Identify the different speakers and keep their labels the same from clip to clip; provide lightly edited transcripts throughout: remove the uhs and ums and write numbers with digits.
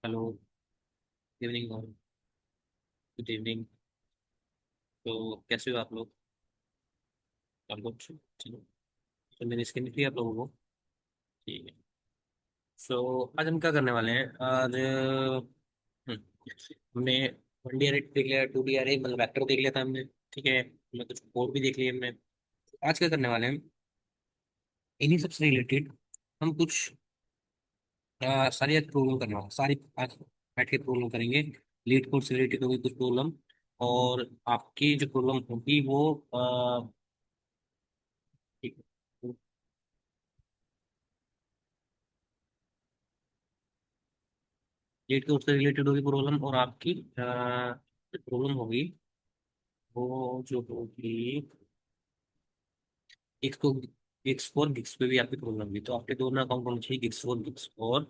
Speaker 1: Hello. Evening और good evening. तो कैसे हो आप लोग? आप लोग चलो। तो मेरी स्क्रीन थी आप लोगों को। ठीक है। सो आज हम क्या करने वाले हैं आज हमने 1D अरे देख लिया, 2D अरे मतलब वेक्टर देख लिया था हमने। ठीक है, हमने कुछ कोड भी देख लिए हमने। आज क्या करने वाले हैं, इन्हीं सबसे रिलेटेड हम कुछ सारी आज प्रॉब्लम करने वाले हैं। सारी आज बैठ के प्रॉब्लम करेंगे। लीड कोड से रिलेटेड होगी कुछ प्रॉब्लम। और आपकी जो प्रॉब्लम होगी वो ठीक है, डेट के उससे रिलेटेड होगी प्रॉब्लम। और आपकी प्रॉब्लम होगी वो जो होगी एक्स को एक्स फोर गिग्स पे भी आपकी प्रॉब्लम होगी। तो आपके दोनों अकाउंट होना चाहिए, गिग्स फोर गिग्स और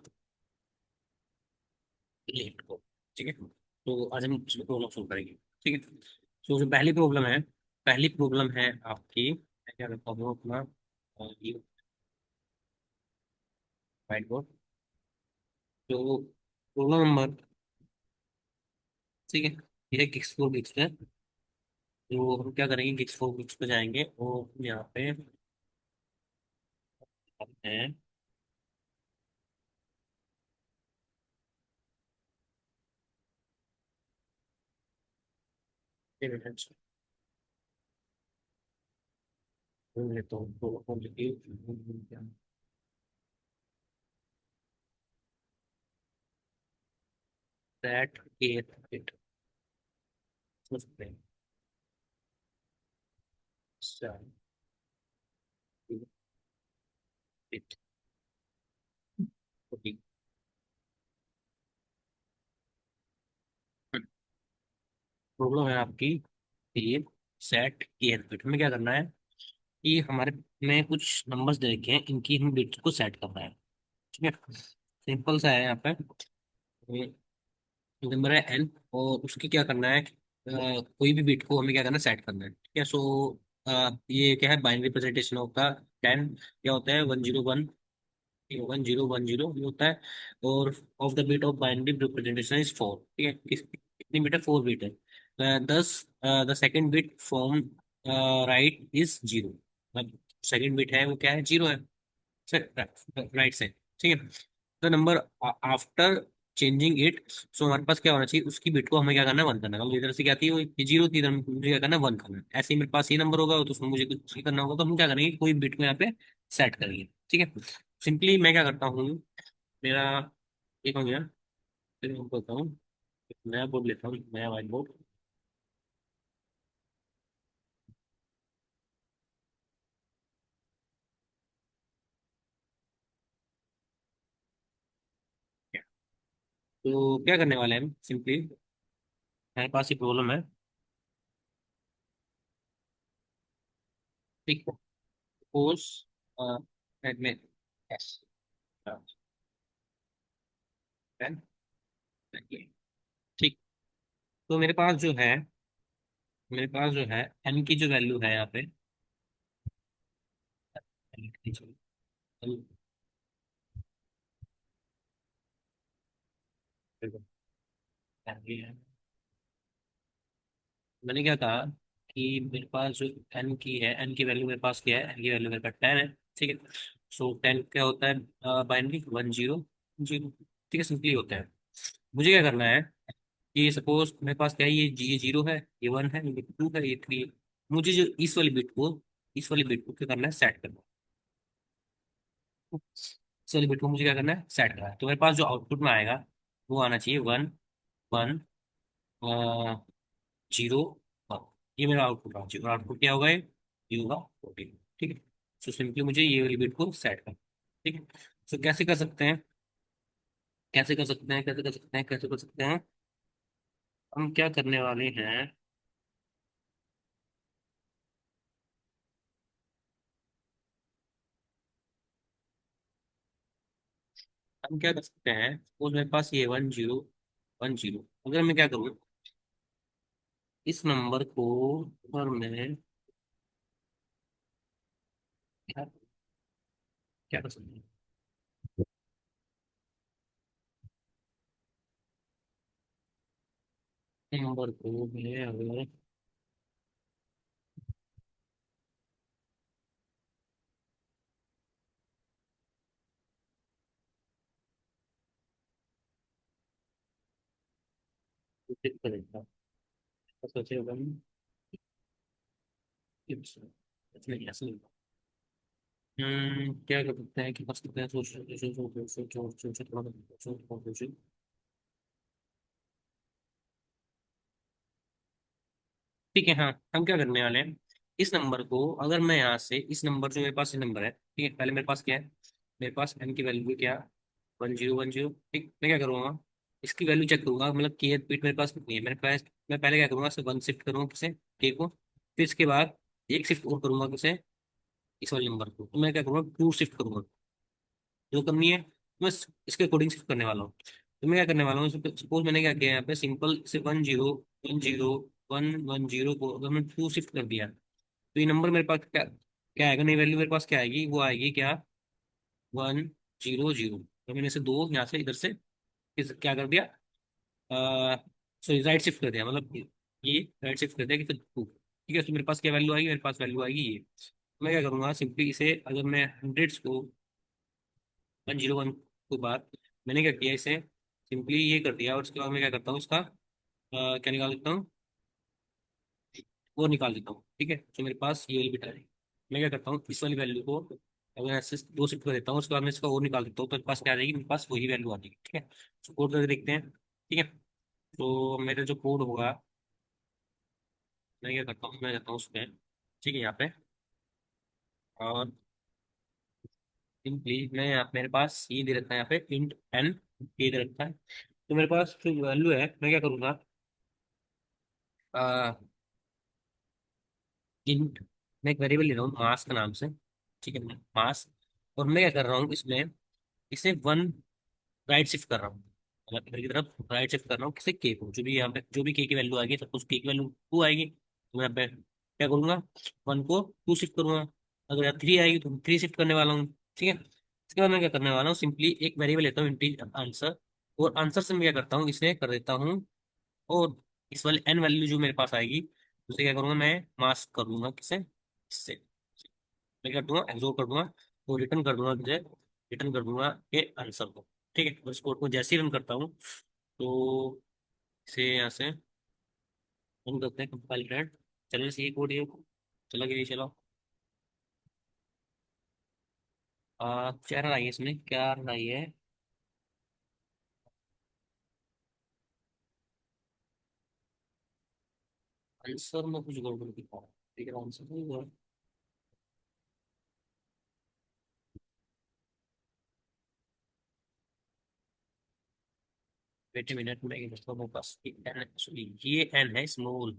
Speaker 1: लेट को। ठीक है, तो आज हम उसमें प्रॉब्लम सोल्व करेंगे। ठीक है। तो जो पहली प्रॉब्लम है आपकी, मैं क्या करता हूँ अपना ये व्हाइट बोर्ड। तो प्रॉब्लम नंबर, ठीक है, ये गिग्स फोर गिग्स है। तो हम क्या करेंगे, गिग्स फोर गिग्स पे जाएंगे और यहाँ पे हैं ढूंढ लेता हूँ तो positive that care it it problem है आपकी ये सेट केयर बिट में क्या करना है कि हमारे में कुछ नंबर्स दे रखे हैं, इनकी हम बिट्स को सेट करना है। ठीक है, सिंपल सा है यहाँ पे। नंबर है एन और उसकी क्या करना है कोई भी बिट को हमें क्या करना है, सेट करना है। ठीक है। सो ये क्या है, बाइनरी प्रेजेंटेशन होता है 10, क्या होता है 101, 1010 ये होता है। और of the bit of binary representation is 4। ठीक है, कितनी बिट है, 4 बिट है। दस the second bit from right is 0। मतलब सेकेंड बिट है वो क्या है, 0 है। राइट से। ठीक है, the number after changing it. So हमारे पास क्या होना चाहिए, उसकी बिट को हमें क्या करना है, 1 करना है। मतलब इधर से क्या थी वो, ये 0 थी, इधर मुझे क्या करना है, 1 करना है। ऐसे ही मेरे पास ये नंबर होगा तो उसमें मुझे कुछ करना होगा, तो हम क्या करेंगे, कोई बिट को यहाँ पे सेट करेंगे। ठीक है, सिंपली मैं क्या करता हूँ, मेरा एक हो गया। फिर मैं बोलता हूँ, एक नया बोर्ड लेता हूँ, नया व्हाइट बोर्ड। तो क्या करने वाले हैं हम, सिंपली मेरे पास ये प्रॉब्लम है। ठीक, सपोज में एस ठीक। तो मेरे पास जो है एन की जो वैल्यू है यहाँ पे, मैंने क्या कहा कि मेरे पास जो एन की है, एन की वैल्यू मेरे पास क्या है, एन की वैल्यू मेरे पास 10 है। ठीक है, सो 10 क्या होता है, बाइनरी 10 0। ठीक है, सिंपली होता है। मुझे क्या करना है कि सपोज मेरे पास क्या है, ये 0 है, ये 1 है, ये 2 है, ये 3 है। मुझे जो इस वाली बिट को क्या करना है, सेट करना है। इस वाली बिट को मुझे क्या करना है, सेट करना है। तो मेरे पास जो आउटपुट में आएगा वो आना चाहिए 1 1 0 1। ये मेरा आउटपुट आना चाहिए। और आउटपुट क्या होगा, ये होगा 14। ठीक है, तो सिंपली मुझे ये वाली बिट को सेट करना है। ठीक है, तो कैसे कर सकते हैं, कैसे कर सकते हैं, कैसे कर सकते हैं, कैसे कर सकते हैं। हम क्या करने वाले हैं, हम क्या कर सकते हैं, सपोज मेरे पास ये 10 10, अगर मैं क्या करूँ, इस नंबर को और मैं क्या क्या कर सकते हैं। नंबर को मैं अगर शिफ्ट करेगा तो सोचेगा नहीं ऐसा नहीं। क्या कर सकते हैं कि बस कितने सोच सोच सोच सोच सोच सोच सोच थोड़ा सोच सोच। ठीक है, हाँ, हम क्या करने वाले हैं, इस नंबर को अगर मैं यहाँ से इस नंबर जो मेरे पास ये नंबर है, ठीक है, पहले मेरे पास क्या है, मेरे पास एन की वैल्यू क्या, 1010। ठीक, मैं क्या करूँगा, इसकी वैल्यू चेक करूंगा, मतलब के बिट मेरे पास कितनी है मेरे पास। मैं पहले क्या करूंगा, इसे वन शिफ्ट करूंगा किसे, के को। फिर इसके बाद एक शिफ्ट और करूंगा किसे, इस वाले नंबर को। तो मैं क्या करूंगा, टू शिफ्ट करूंगा, जो करनी है मैं इसके अकॉर्डिंग शिफ्ट करने वाला हूँ। तो मैं क्या करने वाला हूँ, सपोज मैंने क्या किया यहाँ पे, सिंपल से 10 1 0 1 1 0 को अगर मैंने टू शिफ्ट कर दिया, तो ये नंबर मेरे पास क्या क्या आएगा, नई वैल्यू मेरे पास क्या आएगी, वो आएगी क्या, 1 0 0। तो मैंने इसे दो यहाँ से इधर से क्या कर दिया, सॉरी राइट शिफ्ट कर दिया, मतलब ये राइट शिफ्ट कर दिया कि फिर टू। ठीक है, तो मेरे पास क्या वैल्यू आएगी, मेरे पास वैल्यू आएगी ये। मैं क्या करूंगा, सिंपली इसे अगर मैं हंड्रेड्स को 1 0 1 के बाद मैंने क्या किया, इसे सिंपली ये कर दिया, और उसके बाद मैं क्या करता हूँ इसका क्या निकाल देता हूँ, वो निकाल देता हूँ। ठीक है, तो मेरे पास ये वाली बिट आ रही है। मैं क्या करता हूँ, इस वाली वैल्यू को अगर ऐसे दो शिफ्ट कर देता हूँ, उसके बाद मैं इसका और निकाल देता हूँ, तो मेरे पास क्या आ जाएगी, मेरे पास वही वैल्यू आ जाएगी। ठीक है, तो कोड करके देखते हैं। ठीक है, तो मेरा जो कोड होगा, मैं क्या करता हूँ, मैं जाता हूँ उस पर, ठीक है, यहाँ पे, और सिंपली मैं यहाँ मेरे पास ये दे रखा है यहाँ पे इंट एन, ये दे रखा है। तो मेरे पास जो वैल्यू है, मैं क्या करूँगा, इंट, मैं एक वेरिएबल ले रहा हूँ मास के नाम से। ठीक है, मास, और मैं क्या कर रहा हूँ इसमें, इसे वन राइट शिफ्ट कर रहा हूँ, मतलब इधर की तरफ राइट शिफ्ट कर रहा हूँ किसे, के को, जो भी यहाँ पे जो भी के की वैल्यू आएगी, सपोज के की वैल्यू टू आएगी, तो मैं यहाँ पे क्या करूंगा, वन को टू शिफ्ट करूंगा। अगर यहाँ थ्री आएगी तो थ्री शिफ्ट करने वाला हूँ। ठीक है, इसके बाद मैं क्या करने वाला हूँ, सिंपली एक वेरिएबल लेता हूँ इंटीज आंसर, और आंसर से मैं क्या करता हूँ, इसे कर देता हूँ, और इस वाले एन वैल्यू जो मेरे पास आएगी, उसे क्या करूंगा, मैं मास्क कर दूंगा किसे, इससे मैं क्या कर दूंगा, एग्जोर कर दूंगा, तो रिटर्न कर दूंगा मुझे, रिटर्न कर दूंगा के आंसर को। ठीक है, तो इस कोड को जैसे ही रन करता हूँ, तो इसे यहाँ से रन करते हैं, कंपाइल रन, चलो से ये कोड ये चला गया, ये चलो। क्या रहा है इसमें, क्या रहा है, आंसर में कुछ गड़बड़ दिखा रहा है, ठीक है, आंसर नहीं हुआ। वेट ए मिनट में, मतलब मेरे पास ये एन है, स्मॉल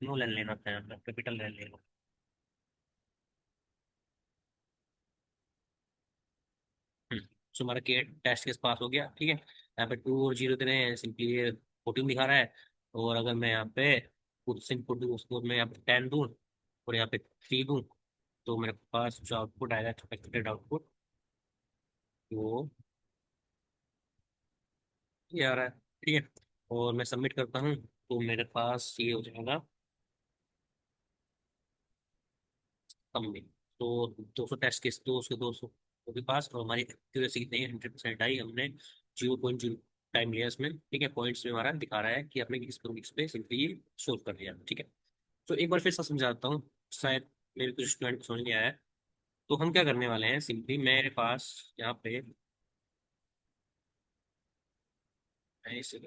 Speaker 1: स्मॉल एन लेना था, कैपिटल एन लेना। सो हमारा के टेस्ट केस पास हो गया। ठीक है, यहाँ पे टू और जीरो दे रहे हैं, सिंपली ये 14 दिखा रहा है। और अगर मैं यहाँ पे कुछ इनपुट दूँ, उसको मैं यहाँ पे 10 दूँ और यहाँ पे 3 दूँ, तो मेरे पास जो आउटपुट आएगा, एक्सपेक्टेड आउटपुट, वो ये आ रहा है। ठीक है, और मैं सबमिट करता हूँ, तो मेरे पास ये हो जाएगा सबमिट। तो 200 टेस्ट केस, 200 वो भी पास, और हमारी एक्यूरेसी कितनी है, 100% आई। हमने 0.0 टाइम लिया इसमें। ठीक है, पॉइंट्स में हमारा दिखा रहा है कि आपने किस पर किस पे सिंपली ये सोल्व कर दिया। ठीक है, तो एक बार फिर से समझाता हूँ, शायद मेरे कुछ स्टूडेंट को समझ नहीं आया है। तो हम क्या करने वाले हैं, सिंपली मेरे पास यहाँ पे, मैं इसे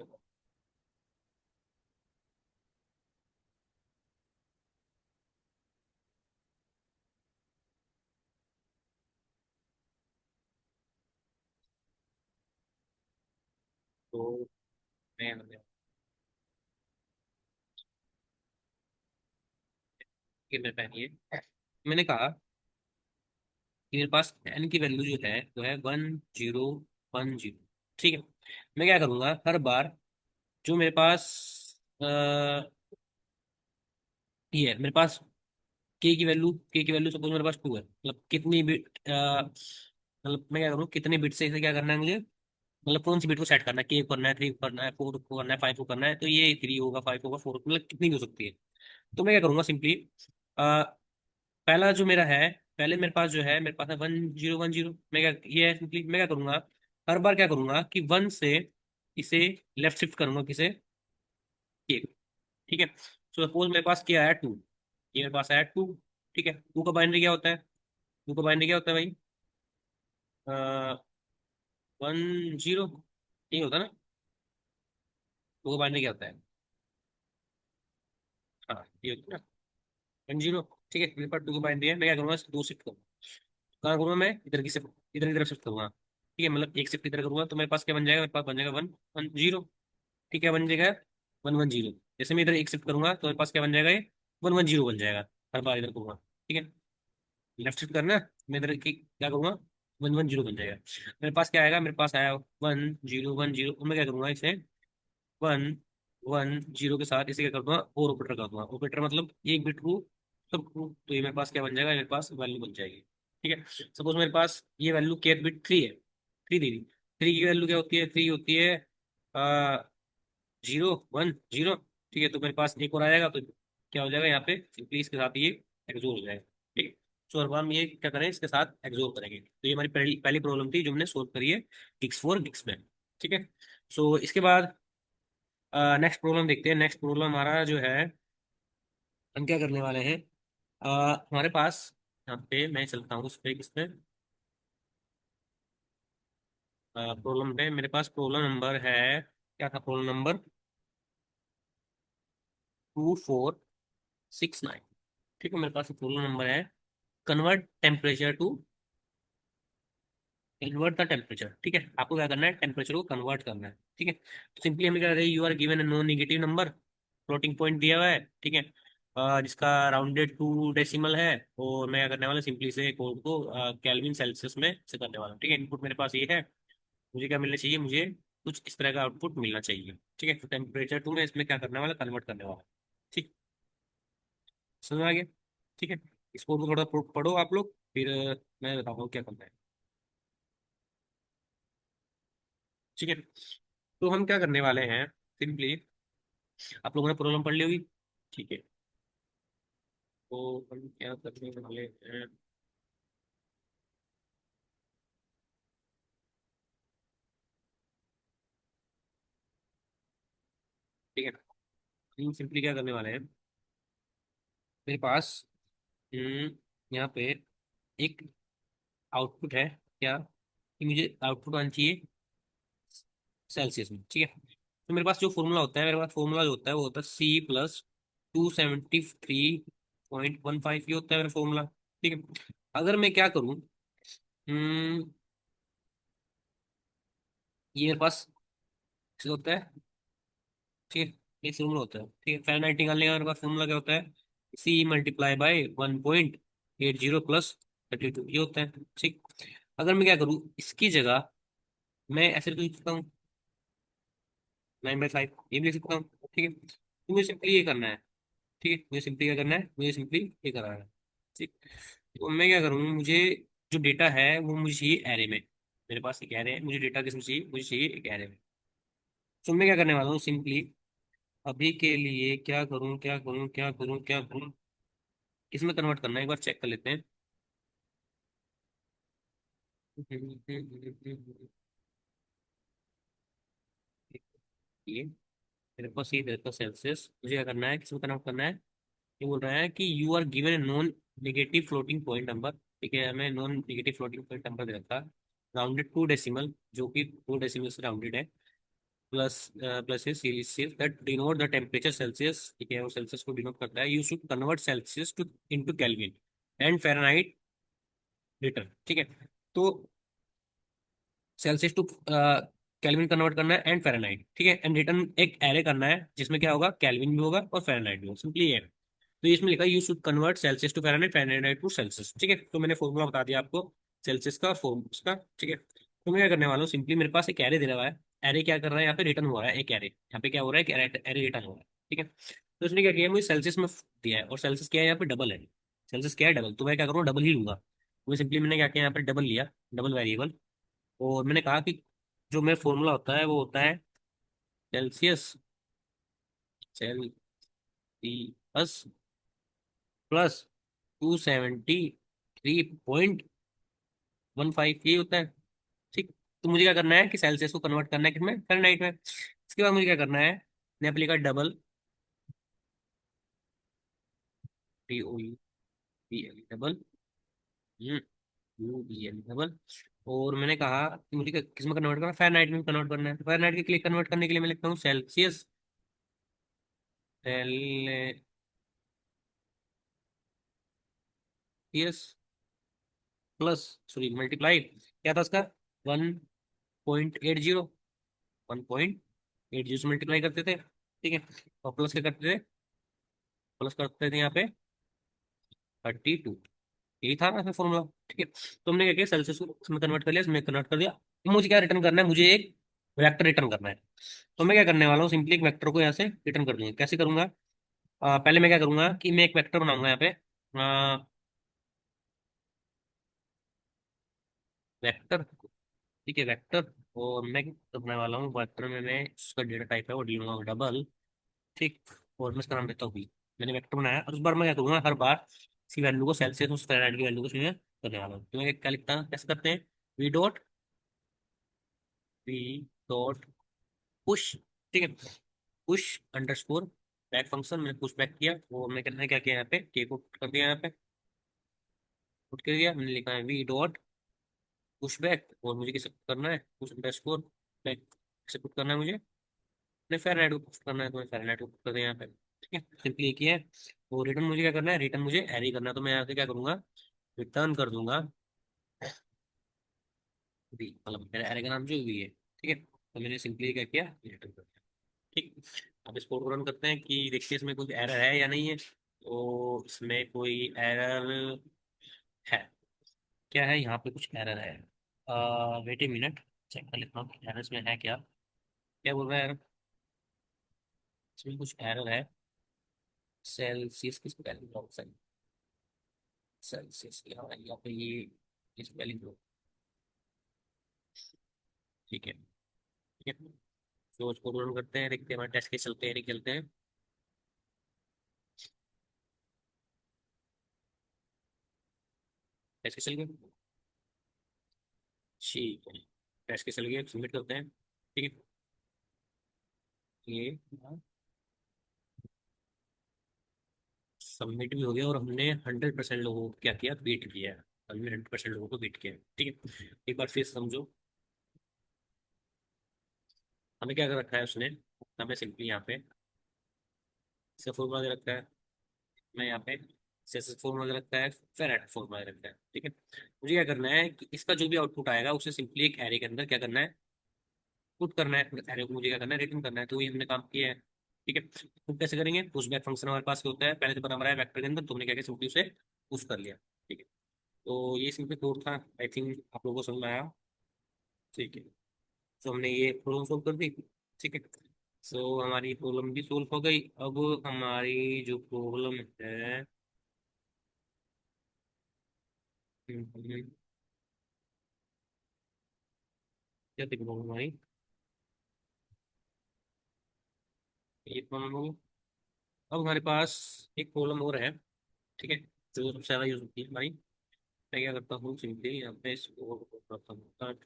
Speaker 1: तो मैं कि मैं पहनिए, मैंने कहा कि मेरे पास एन की वैल्यू जो है वो है 1010। ठीक है, मैं क्या करूंगा, हर बार जो मेरे पास अ, ये है मेरे पास, के की वैल्यू सपोज मेरे पास टू है, मतलब कितनी बिट, मतलब मैं क्या करूँ, कितने बिट से इसे क्या करना है मुझे, मतलब कौन सी बिट को सेट करना है, के करना है, 3 करना है, 4 को करना है, 5 को करना है, तो ये 3 होगा, 5 होगा, 4, मतलब कितनी भी हो सकती है। तो मैं क्या करूंगा सिंपली, पहला जो मेरा है, पहले मेरे पास जो है, मेरे पास है 1010, मैं क्या, ये है सिंपली, मैं क्या करूंगा, हर बार क्या करूंगा कि 1 से इसे लेफ्ट शिफ्ट करूंगा, किसे, के, ठीक है। सो सपोज मेरे पास क्या आया 2, ये मेरे पास आया 2, ठीक है। 2 का बाइनरी क्या होता है, 2 का बाइनरी क्या होता है भाई, 10, ये होता है ना, 2 का बाइनरी क्या होता है, हाँ ये होता है ना, 10, ठीक है। मेरे पास 2 का बाइनरी है, मैं क्या करूंगा, 2 शिफ्ट करूंगा, कहाँ करूंगा मैं, इधर की शिफ्ट, इधर की तरफ शिफ्ट करूंगा, ठीक है। मतलब एक शिफ्ट इधर करूंगा तो मेरे पास क्या बन जाएगा, मेरे पास बन जाएगा 110, ठीक है, बन जाएगा 110। जैसे मैं इधर एक शिफ्ट करूंगा तो मेरे पास क्या बन जाएगा, ये 110 बन जाएगा, हर बार इधर करूंगा, ठीक है। लेफ्ट शिफ्ट करना है, मैं इधर की क्या करूंगा, 110 बन जाएगा। मेरे पास क्या आएगा, मेरे पास आया 1010, मैं क्या करूंगा इसे 110 के साथ इसे क्या कर दूंगा, और ऑपरेटर कर दूंगा। ऑपरेटर मतलब एक बिट को सब ट्रू, तो ये मेरे पास क्या बन जाएगा, मेरे पास वैल्यू बन जाएगी, ठीक है। सपोज मेरे पास ये वैल्यू केथ बिट 3 है, 3 दे दी, 3 की वैल्यू क्या होती है, 3 होती है 0 1 0, ठीक है। तो मेरे पास एक और आ जाएगा, तो क्या हो जाएगा यहाँ पे, सिंपली इसके साथ ये एक्सोर हो जाएगा, ठीक है। सो अब हम ये क्या करें, इसके साथ एक्सोर करेंगे। तो ये हमारी पहली पहली प्रॉब्लम थी जो हमने सोल्व करी है गिग्स फॉर गिग्स में, ठीक है। सो इसके बाद नेक्स्ट प्रॉब्लम देखते हैं। नेक्स्ट प्रॉब्लम हमारा जो है, हम क्या करने वाले हैं, हमारे पास यहाँ पे मैं चलता हूँ उस पे, किस पे, प्रॉब्लम पे, मेरे पास प्रॉब्लम नंबर है, क्या था प्रॉब्लम नंबर, 2469, ठीक है। मेरे पास प्रॉब्लम नंबर है, convert temperature to, convert the temperature, ठीक है। आपको क्या करना है, टेम्परेचर को कन्वर्ट करना है, ठीक है। तो सिंपली हमें क्या करें, you are given a non negative number, floating point दिया हुआ है, ठीक है, जिसका राउंडेड टू डेसिमल है। और मैं क्या करने वाला, सिंपली से कोड को केल्विन सेल्सियस में से करने वाला हूँ, ठीक है। इनपुट मेरे पास ये है, मुझे क्या मिलना चाहिए, मुझे कुछ इस तरह का आउटपुट मिलना चाहिए, ठीक है। तो टेम्परेचर टू में इसमें क्या करने वाला, कन्वर्ट करने वाला, ठीक, समझ में आ गया, ठीक है। इस कोड को थोड़ा पढ़ो आप लोग, फिर मैं बताऊंगा क्या करना है, ठीक है। तो हम क्या करने वाले हैं, सिंपली, आप लोगों ने प्रॉब्लम पढ़ ली होगी, ठीक है। तो हम क्या करने वाले हैं, ठीक है। हम सिंपली क्या करने वाले हैं, मेरे पास यहाँ पे एक आउटपुट है, क्या कि मुझे आउटपुट आना चाहिए सेल्सियस में, ठीक है। तो मेरे पास जो फॉर्मूला होता है, मेरे पास फॉर्मूला जो होता है वो होता है C+273.15, ये होता है मेरा फॉर्मूला, ठीक है। अगर मैं क्या करूँ, ये मेरे पास होता है, ठीक है, ये फॉर्मूला होता है, ठीक है। फ़ारेनहाइट निकालने का मेरे पास फॉर्मूला क्या होता है, C × 1.80 प्लस 32, ये होता है, ठीक। अगर मैं क्या करूँ, इसकी जगह मैं ऐसे लिख सकता हूँ 9/5, ये भी लिख सकता हूँ, ठीक है। तो मुझे सिंपली ये करना है, ठीक है, मुझे सिंपली क्या करना है, मुझे सिंपली ये करना है, ठीक। तो मैं क्या करूँ, मुझे जो डेटा है वो मुझे चाहिए एरे में, मेरे पास एक एरे है, मुझे डेटा किसमें चाहिए, मुझे चाहिए एक एरे में। तो मैं क्या करने वाला हूँ सिंपली, अभी के लिए क्या करूं, क्या करूं, क्या करूं, क्या करूं, किसमें कन्वर्ट करना है एक बार चेक कर लेते हैं। ये मेरे पास ये रहता सेल्सियस, मुझे क्या करना है, किसमें कन्वर्ट करना है, ये बोल रहा है कि you are given a non negative floating point number, ठीक है। हमें non negative floating point number दे रखा, राउंडेड टू डेसिमल, जो कि 2 डेसिमल से राउंडेड है, plus plus is Celsius that denote the temperature Celsius, ठीक है, वो सेल्सियस को डिनोट करता है। You should convert Celsius to into Kelvin and Fahrenheit litre, ठीक है। तो सेल्सियस टू केल्विन कन्वर्ट करना है एंड फ़ारेनहाइट, ठीक है। एंड रिटर्न एक एरे करना है जिसमें क्या होगा, केल्विन भी होगा और फ़ारेनहाइट भी होगा, सिंपली ये है। तो इसमें लिखा you should convert Celsius to Fahrenheit, Fahrenheit to Celsius, ठीक है। तो मैंने फॉर्मूला बता दिया आपको सेल्सियस का, फॉर्म उसका, ठीक है। तो मैं क्या करने वाला हूँ, सिंपली मेरे पास एक एरे दे रहा है, एरे क्या कर रहा है, यहाँ पे रिटर्न हो रहा है एक एरे, यहाँ पे क्या हो रहा है कि एरे रिटर्न हो रहा है, ठीक है। तो इसने क्या किया, मुझे सेल्सियस में दिया है, और सेल्सियस क्या है, यहाँ पे डबल है, सेल्सियस क्या है, डबल, तो मैं क्या करूँ, डबल ही लूंगा। तो सिंपली मैंने क्या किया, यहाँ पे डबल लिया, डबल वेरिएबल, और मैंने कहा कि जो मेरा फॉर्मूला होता है वो होता है सेल्सियस, सेल्सियस प्लस 273.15, ये होता है। ठीक। तो मुझे क्या करना है कि सेल्सियस को कन्वर्ट करना है किसमें, फ़ारेनहाइट में। इसके बाद मुझे क्या करना है, मैंने अपने लिखा double, DOUBL double, UBL double. और मैंने कहा कि मुझे किस में कन्वर्ट करना है, फ़ारेनहाइट में कन्वर्ट करना है। फ़ारेनहाइट के लिए कन्वर्ट करने के लिए मैं लिखता हूँ Celsius, Celsius plus, sorry multiply, क्या था उसका, 1.80, 1.80 से मल्टीप्लाई करते थे। ठीक है। और प्लस क्या करते थे, प्लस करते थे यहाँ पे 32, यही था ना फॉर्मूला। ठीक है। तो हमने क्या किया, सेल्सियस को इसमें कन्वर्ट कर लिया, इसमें कन्वर्ट कर दिया। अब मुझे क्या रिटर्न करना है, मुझे एक वेक्टर रिटर्न करना है। तो मैं क्या करने वाला हूँ, सिंपली एक वेक्टर को यहाँ से रिटर्न कर दूंगा। कैसे करूंगा, पहले मैं क्या करूंगा कि मैं एक वेक्टर बनाऊंगा यहाँ पे, वेक्टर। ठीक है, वेक्टर। और मैं क्या करने वाला हूँ, वेक्टर में मैं उसका डेटा टाइप है वो लूंगा डबल। ठीक। और मैं इसका नाम देता हूँ बी। मैंने वेक्टर बनाया और उस बार मैं क्या करूंगा, हर बार इसी वैल्यू को, सेल्सियस उस फ़ारेनहाइट की वैल्यू को इसमें करने वाला हूँ। तो मैं क्या लिखता हूँ, कैसे करते हैं, V dot, V dot push. ठीक है, पुश अंडरस्कोर बैक फंक्शन, मैंने पुश बैक किया। और मैं कहना है क्या किया, यहाँ पे के को पुट कर दिया, यहाँ पे पुट कर दिया। मैंने लिखा है वी डॉट पुश बैक, और मुझे किसे पुट करना है, पुश अंडरस्कोर बैक, किसे पुट करना है मुझे, नहीं फ़ारेनहाइट को पुट करना है, तो मैं फ़ारेनहाइट को पुट कर दिया यहाँ पे। ठीक है, सिंपली एक ही है। और रिटर्न मुझे क्या करना है, रिटर्न मुझे एरे करना है। तो मैं यहाँ से क्या करूंगा, रिटर्न कर दूंगा वी, मतलब मेरा एरे का नाम जो वी है। ठीक है, तो मैंने सिंपली क्या किया, रिटर्न कर दिया। ठीक। अब इसको रन करते हैं कि देखिए इसमें कोई एरर है या नहीं है। तो इसमें कोई एरर है, क्या है, यहाँ पे कुछ एरर है। वेट ए मिनट, चेक कर लेता हूँ एरर इसमें है क्या। क्या बोल रहा है एरर, इसमें कुछ एरर है। सेल्सियस की स्पेलिंग रॉन्ग, सेल्सियस यहाँ पे ये स्पेलिंग रॉन्ग। ठीक है, ठीक है। तो उसको रन करते हैं, देखते हैं हमारे टेस्ट केस चलते हैं नहीं चलते हैं। टेस्ट केस चल गए, ठीक है। टेस्ट केस चल गए, सबमिट करते हैं। ठीक है, ये सबमिट भी हो गया, और हमने 100% लोगों को क्या किया, बीट किया है। हमने 100% लोगों को बीट किया है। ठीक है, एक बार फिर समझो, हमें क्या कर रखा है उसने, हमें सिंपली यहाँ पे से फॉर्मूला दे रखा है, मैं यहाँ पे से फॉर्मूला दे रखा है, फेरेट फॉर्मूला दे रखा है। ठीक है, मुझे क्या करना है कि इसका जो भी आउटपुट आएगा उसे सिंपली एक एरे के अंदर क्या करना है, पुट करना है। एरे को मुझे क्या करना है, रिटर्न करना है। तो ये हमने काम किया है। ठीक है, तो कैसे करेंगे, पुश बैक फंक्शन हमारे पास क्या होता है, पहले से बना हुआ है वेक्टर के अंदर, तो हमने क्या किया, सिंपली उसे पुश कर लिया। ठीक है, तो ये सिंपली कोड था, आई थिंक आप लोगों को समझ में आया। ठीक है, तो हमने ये प्रॉब्लम सोल्व कर दी। ठीक है, सो हमारी प्रॉब्लम भी सोल्व हो गई। अब हमारी जो प्रॉब्लम है, क्या थी प्रॉब्लम हमारी, ये प्रॉब्लम होगी। अब हमारे पास एक प्रॉब्लम और है। ठीक है, जो सबसे ज़्यादा यूज होती है हमारी। मैं क्या करता हूँ, सिंपली यहाँ पे इसको करता हूँ start।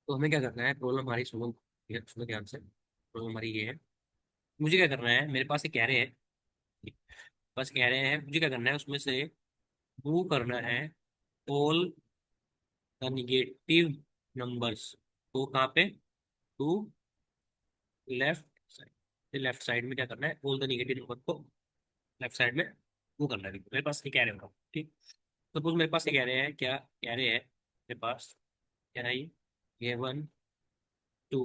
Speaker 1: तो हमें क्या करना है, प्रॉब्लम हमारी सुनो, सुनो ध्यान से। प्रॉब्लम हमारी ये है, मुझे क्या करना है, मेरे पास एक कैरे है, बस कह रहे हैं मुझे क्या करना है, उसमें से मूव करना है ऑल द निगेटिव नंबर्स। तो कहाँ पे, to left side, left side में क्या करना है, ऑल द निगेटिव नंबर को लेफ्ट साइड में मूव करना है। मेरे पास एक कैरे होगा। ठीक, सपोज मेरे पास एक कैरे है, क्या कैरे है मेरे पास, क्या है ये 1 2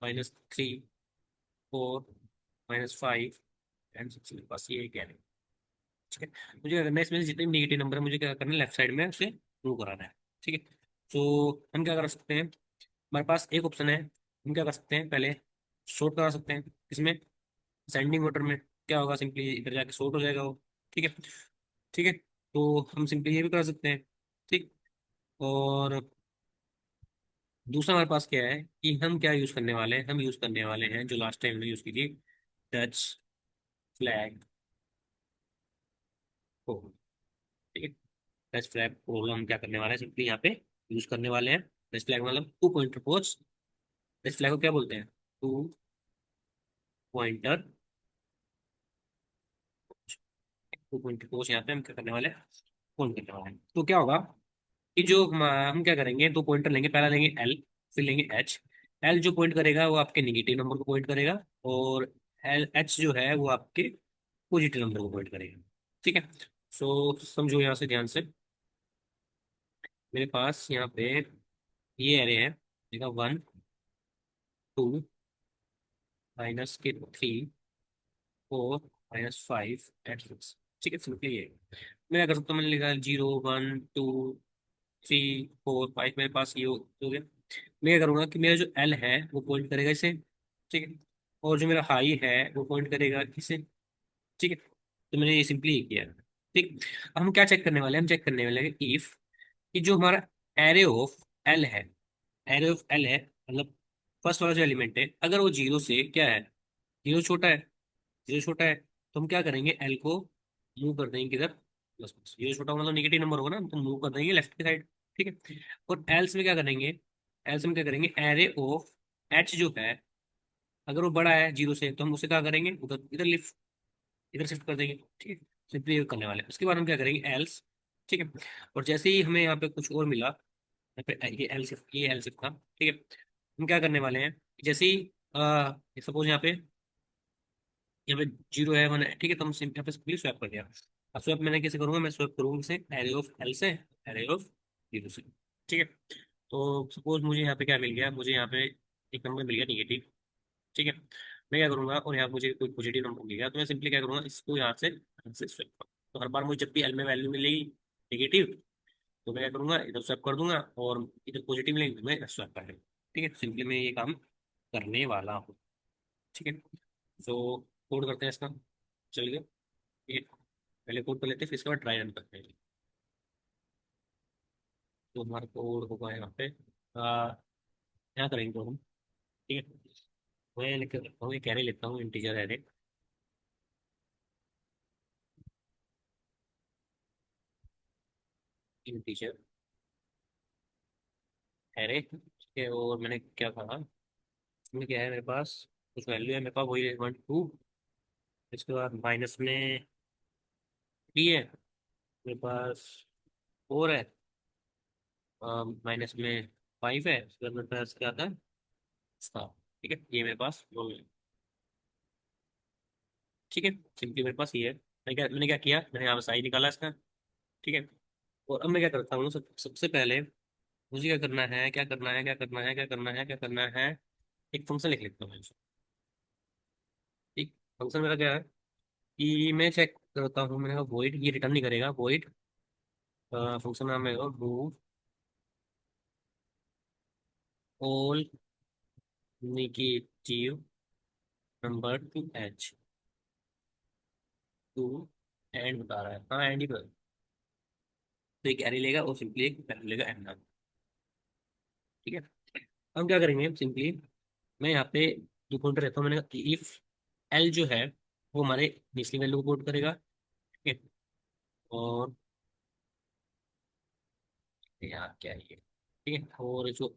Speaker 1: -3 4 -5 एंड 6, मेरे पास ये कैरे। ठीक है, मुझे क्या करना है, इसमें से जितने भी नेगेटिव नंबर है मुझे क्या करना है, लेफ्ट साइड में उसे मूव कराना है। ठीक है, तो हम क्या कर सकते हैं, हमारे पास एक ऑप्शन है, हम क्या कर सकते हैं, पहले शॉर्ट करा सकते हैं, किसमें, सेंडिंग मोटर में क्या होगा, सिंपली इधर जाके शॉर्ट हो जाएगा वो। ठीक है। ठीक है, तो हम सिंपली ये भी कर सकते हैं। ठीक। और दूसरा हमारे पास क्या है कि हम क्या यूज करने वाले हैं, हम यूज करने वाले हैं जो लास्ट टाइम हमने यूज की थी, डच फ्लैग को। ठीक है। डच फ्लैग को हम क्या करने वाले हैं, सिंपली यहाँ पे यूज करने वाले हैं। डच फ्लैग मतलब two pointer pose. Dutch flag को क्या बोलते हैं, two pointer. Two pointer pose यहाँ पे हम क्या करने वाले हैं, पॉइंट करने वाले हैं। तो क्या होगा कि जो हम क्या करेंगे, दो पॉइंटर लेंगे, पहला लेंगे एल, फिर लेंगे एच। एल जो पॉइंट करेगा वो आपके निगेटिव नंबर को पॉइंट करेगा, और एल एच जो है वो आपके पॉजिटिव नंबर को पॉइंट करेगा। ठीक है। सो समझो यहाँ से ध्यान से, मेरे पास यहाँ पे ये एरे है, देखा, 1 2 -के 3 4 -5 एट 6। ठीक है, सिंपली ये मैं क्या कर सकता हूँ, मैंने लिखा 0 1 2 3 4 5, मेरे पास ये हो गया। मैं क्या करूंगा कि मेरा जो एल है वो पॉइंट करेगा इसे। ठीक है। और जो मेरा हाई है वो पॉइंट करेगा इसे। ठीक है, तो मैंने ये सिंपली किया। ठीक। अब हम क्या चेक करने वाले हैं, हम चेक करने वाले हैं इफ कि जो हमारा एरे ऑफ एल है, एरे ऑफ एल है मतलब फर्स्ट वाला जो एलिमेंट है, अगर वो जीरो से क्या है, जीरो छोटा है, जीरो छोटा है, तो हम क्या करेंगे, एल को मूव कर देंगे किधर, प्लस प्लस। जीरो छोटा होना तो निगेटिव नंबर होगा ना, तो मूव कर देंगे लेफ्ट की साइड। ठीक है। और एल्स में क्या करेंगे, एल्स में क्या करेंगे, एरे ऑफ एच जो है, अगर वो बड़ा है जीरो से, तो हम उसे क्या करेंगे, उधर इधर लिफ्ट, इधर शिफ्ट कर देंगे। ठीक है, सिंपली ये करने वाले हैं। उसके बाद हम क्या करेंगे, एल्स। ठीक है। और जैसे ही हमें यहाँ पे कुछ और मिला, यहाँ पे ये एल शिफ्ट था। ठीक है, हम क्या करने वाले हैं, जैसे ही सपोज यहाँ पे जीरो है, वन है, ठीक है, तो हम यहाँ पे सिंपली स्वैप कर दिया। अब स्वैप मैंने कैसे करूंगा, मैं स्वैप करूंगा से एरे ऑफ एल से एरे ऑफ जीरो से। ठीक है। तो सपोज मुझे यहाँ पे क्या मिल गया, मुझे यहाँ पे एक नंबर मिल गया निगेटिव। ठीक है, मैं क्या करूंगा, और यहाँ मुझे कोई पॉजिटिव नंबर मिल गया, तो मैं सिंपली क्या करूंगा, इसको यहाँ से स्वैप करूँ। तो हर बार मुझे जब भी एल में वैल्यू मिलेगी नेगेटिव, तो मैं क्या करूंगा, इधर स्वैप कर दूंगा, और इधर पॉजिटिव मिलेगी तो मैं स्वैप कर दूंगा। ठीक है, सिंपली मैं ये काम करने वाला हूँ। ठीक है। तो कोड करते हैं इसका, चलिए। ये पहले कोड कर लेते हैं, फिर इसके बाद ट्राई रन करते हैं। तो हमारा कोड होगा यहाँ पे, यहाँ करेंगे तो हम। ठीक है, मैं लिख लेता हूँ, एक एरे लेता हूँ, इंटीजर एरे। इंटीजर एरे, ठीक है। और मैंने क्या कहा, इसमें क्या है, मेरे पास कुछ वैल्यू है, मेरे पास वही है 1 2। इसके बाद माइनस में 3 है, मेरे पास 4 है, माइनस में 5 है, उसके बाद मेरे पास क्या आता है, 7। ठीक है, ये मेरे पास हो गया। ठीक है, सिंपली मेरे पास ये है। मैंने क्या किया, मैंने यहाँ पे साई निकाला इसका। ठीक है। और अब मैं क्या करता हूँ, सबसे पहले मुझे क्या करना है, क्या करना है, क्या करना है, क्या करना है, क्या करना है, एक फंक्शन लिख लेता हूँ। ठीक, फंक्शन मेरा क्या है कि मैं चेक करता हूँ, मैंने कहा वॉइड, ये रिटर्न नहीं करेगा, वॉइड फंक्शन नाम है move all negative number to h, to end बता रहा है, हाँ एंड ही बता। तो एक एरे लेगा और सिंपली एक वैल्यू लेगा एंड नाम। ठीक है, हम क्या करेंगे, सिंपली मैं यहाँ पे दो पॉइंटर रहता हूँ, मैंने कहा इफ एल जो है वो हमारे निचली वैल्यू को कोड करेगा। ठीक है। और यहाँ क्या है ये, ठीक है, और जो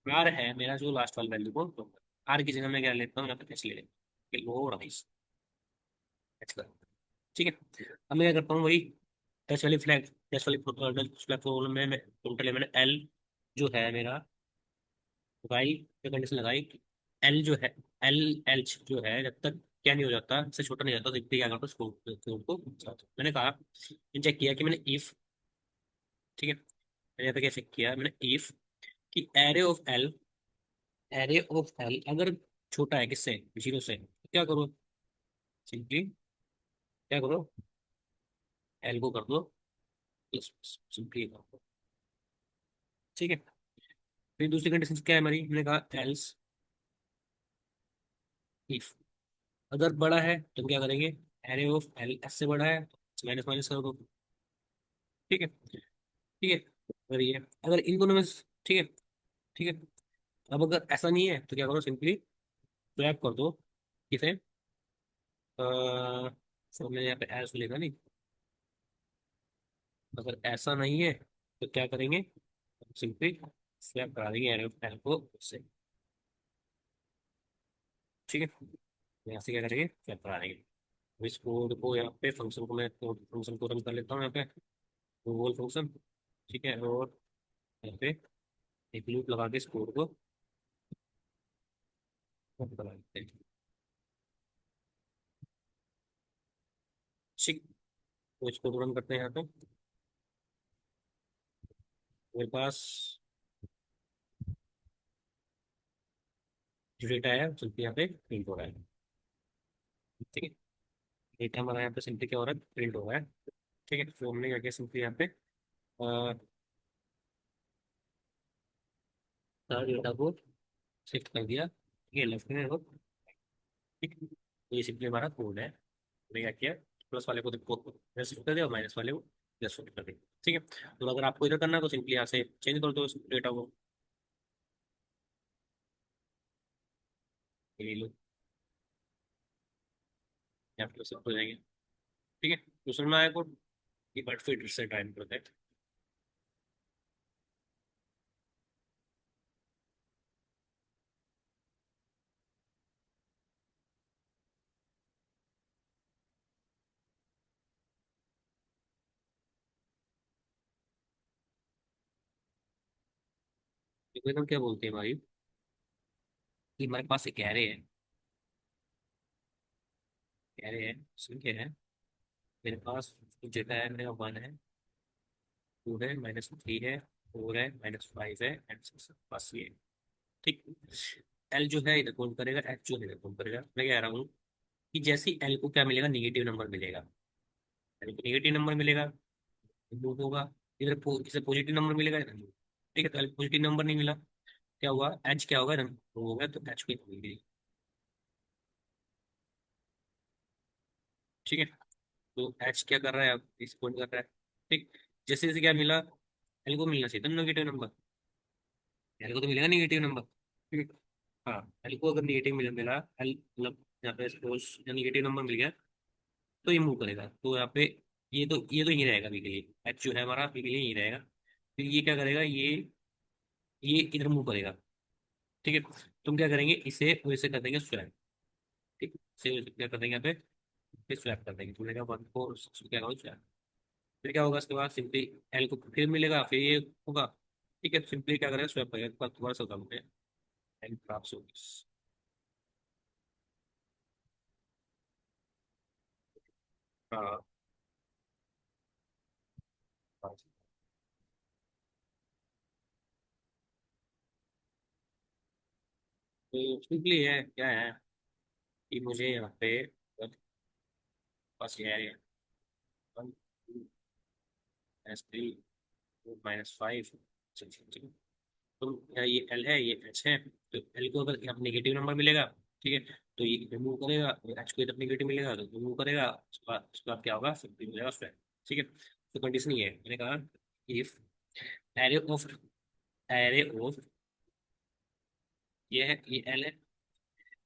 Speaker 1: आर है मेरा, जो लास्ट वाला वैल्यू को, आर की जगह मैं क्या लेता हूँ, यहाँ पे एच ले लेता हूँ, लो राइस एच का। ठीक है, अब मैं क्या करता हूँ, वही टच वाली फ्लैग, टच वाली फ्लैग प्रॉब्लम में मैं टोटल मैंने एल जो है मेरा, वाई पे कंडीशन लगाई कि एल जो है, एल एल जो है जब तक क्या नहीं हो जाता, इससे छोटा नहीं जाता, तो इतने क्या करता हूँ, कोड को मैंने कहा, चेक किया कि मैंने इफ, ठीक है, मैंने यहाँ पे क्या चेक किया, मैंने इफ कि एरे ऑफ एल अगर छोटा है किससे, जीरो से, तो क्या करो, सिंपली क्या करो, एल को कर दो प्लस, सिंपली कर दो। ठीक है, फिर दूसरी कंडीशन क्या है हमारी, हमने कहा एल्स इफ, अगर बड़ा है तो हम क्या करेंगे, एरे ऑफ एल एस से बड़ा है, माइनस माइनस कर दो। ठीक है, ठीक है। अगर ये, अगर इन दोनों में, ठीक है, ठीक है। अब अगर ऐसा नहीं है तो क्या करो, सिंपली स्वैप कर दो। किसे, तो मैंने यहाँ पे एस लिखा नहीं। अगर ऐसा नहीं है तो क्या करेंगे, सिंपली स्वैप करा देंगे एरे ऑफ एल को उससे। ठीक है, यहाँ से क्या करेंगे, स्वैप करा देंगे। अब इस कोड को यहाँ पे, फंक्शन को मैं फंक्शन को रन कर लेता हूँ यहाँ पे, गूगल फंक्शन। ठीक है, और यहाँ पे एक लूप लगा के इस कोड को रन करा देते हैं। ठीक, तो इसको रन करते हैं यहाँ पे। मेरे पास जो डेटा है सिंपली यहाँ पे प्रिंट हो रहा है। ठीक है, डेटा हमारा यहाँ पे सिंपली क्या हो रहा है, प्रिंट हो रहा है। ठीक है, तो हमने क्या किया, सिंपली यहाँ पे सारा डेटा को शिफ्ट कर दिया। ठीक है, लेफ्ट में, और ठीक, तो ये सिंपली हमारा कोड है। हमने क्या किया, प्लस वाले को शिफ्ट कर दिया और माइनस वाले को शिफ्ट कर दिया। ठीक है, तो अगर आपको इधर करना है तो सिंपली यहाँ से चेंज कर दो इस डेटा को। ये लो, यहाँ पे शिफ्ट हो जाएंगे। ठीक है, दूसरे में आया कोड, एक बार फिर से टाइम करते हैं। देखो एकदम क्या बोलते हैं भाई, कि हमारे पास एक एरे है, एरे है, उसमें क्या है, मेरे पास जो डेटा है मेरा 1 है, 2 है, -3 है, 4 है, -5 है एंड 6 बस ये। ठीक, एल जो है इधर कौन करेगा, एच जो है इधर कौन करेगा। मैं कह रहा हूँ कि जैसे एल को क्या मिलेगा, निगेटिव नंबर मिलेगा। एल को निगेटिव नंबर मिलेगा, लूप होगा। इधर इसे पॉजिटिव नंबर मिलेगा, इधर loop। ठीक है, तो एल पॉजिटिव नंबर नहीं मिला, क्या हुआ, एच क्या होगा, इधर वो होगा, तो एच को मिल गई। ठीक है, तो एच क्या कर रहा है, अब इस पॉइंट कर रहा है। ठीक, जैसे जैसे क्या मिला, एल को मिलना चाहिए था नेगेटिव नंबर, एल को तो मिलेगा नेगेटिव नंबर। ठीक है, हाँ, एल को अगर नेगेटिव मिला, एल मतलब यहाँ पे सपोज नेगेटिव नंबर मिल गया, तो ये मूव करेगा। तो यहाँ पे ये तो यही रहेगा अभी के लिए, एच जो है हमारा अभी के लिए यही रहेगा। फिर ये क्या करेगा, ये इधर मूव करेगा। ठीक है, तुम क्या करेंगे, इसे वैसे कर देंगे स्वैप। ठीक, इसे वैसे क्या कर देंगे यहाँ पे, फिर स्वैप कर देंगे। तुमने क्या 1 4 6 क्या करो स्वैप। फिर क्या होगा, इसके बाद सिंपली एल को फिर मिलेगा, फिर ये होगा। ठीक है, सिंपली क्या करेगा, स्वैप करेगा, इसके बाद दोबारा से होगा, एल प्राप्त होगी। हाँ, हाँ। तो सिंपली है क्या है, कि मुझे यहाँ पे बस ये है, 1 2 -3 -5। तो ये एल है, ये एच है। तो एल को अगर यहाँ नेगेटिव नंबर मिलेगा, ठीक है, तो ये रिमूव करेगा, और एच को इधर नेगेटिव मिलेगा तो रिमूव करेगा। उसके बाद क्या होगा, फिर हो जाएगा स्वैप। ठीक है, तो कंडीशन ये है, मैंने कहा if array of, array of, ये है, ये एल है,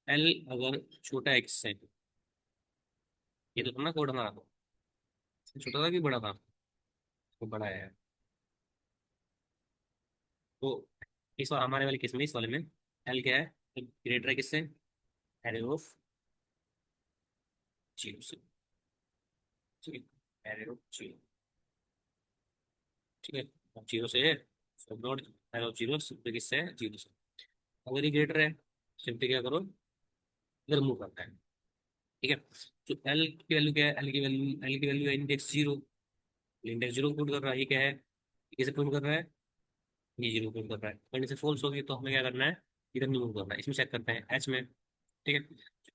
Speaker 1: एल अगर छोटा है किससे, ये तो था ना कोड हमारा, छोटा था कि बड़ा था, तो बड़ा है। तो इस बार हमारे वाले केस में, इस वाले में एल क्या है, ग्रेटर है किससे, एरे ऑफ 0 से। ठीक है, एरे ऑफ 0। ठीक है, अब 0 से है, सब नोट, एरो 0 सिंपली किससे है, 0 से। अगर ये ग्रेटर है, सिंपली क्या करो, इधर मूव करता है। ठीक है, तो एल की वैल्यू क्या है, एल की वैल्यू है इंडेक्स 0। इंडेक्स 0 पुट कर रहा है, ये क्या है, किसे पुट कर रहा है, ये 0 पुट कर रहा है। कंडीशन फॉल्स होगी तो हमें क्या करना है, इधर नहीं मूव करना है, इसमें चेक करते हैं एच में। ठीक है,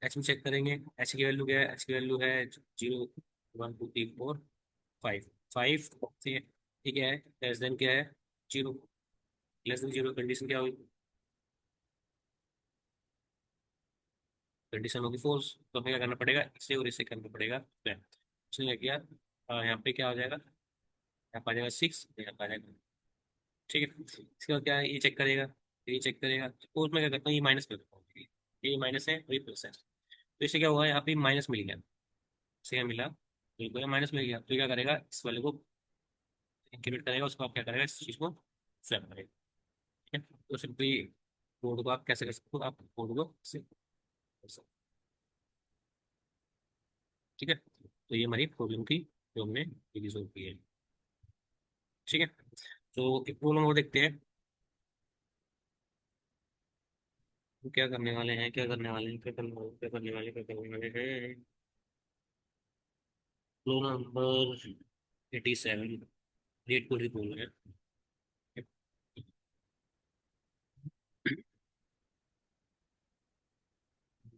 Speaker 1: एच में चेक करेंगे, एच की वैल्यू क्या है, एच की वैल्यू है 0 1 2 3 4 5, 5। ठीक है, ठीक है, लेस देन क्या है, 0, लेस देन 0 कंडीशन क्या हुई, कंडीशन होगी फॉल्स, तो हमें क्या करना पड़ेगा, इसे और इसे करना पड़ेगा then। उसने क्या किया, यहाँ पे क्या हो जाएगा, यहाँ पे आ जाएगा 6, यहाँ पे आ जाएगा, ठीक है। इसके बाद क्या है, ये चेक करेगा, ये चेक करेगा, सपोज मैं क्या करता हूँ, ये माइनस कर देता हूँ, ये माइनस है और ये प्लस है, तो इससे क्या हुआ, यहाँ पे माइनस मिल गया, इससे क्या मिला, बिल्कुल माइनस मिल गया, तो ये क्या करेगा, इस वाले को इंक्रीमेंट करेगा, उसको आप क्या करेगा, इस चीज को स्वैप करेगा, ठीक है। तो सिंपली कोड को आप कैसे कर सकते हो, आप कोड को ऐसे कर सकते हो, ठीक है। तो ये हमारी प्रॉब्लम थी जो हमने रिजोल्व की है, ठीक है। तो एक प्रॉब्लम और देखते हैं, तो क्या करने वाले हैं, क्या करने वाले हैं, क्या करने वाले क्या करने वाले क्या करने वाले हैं। प्रॉब्लम नंबर 87, रेट को बोल रहे हैं।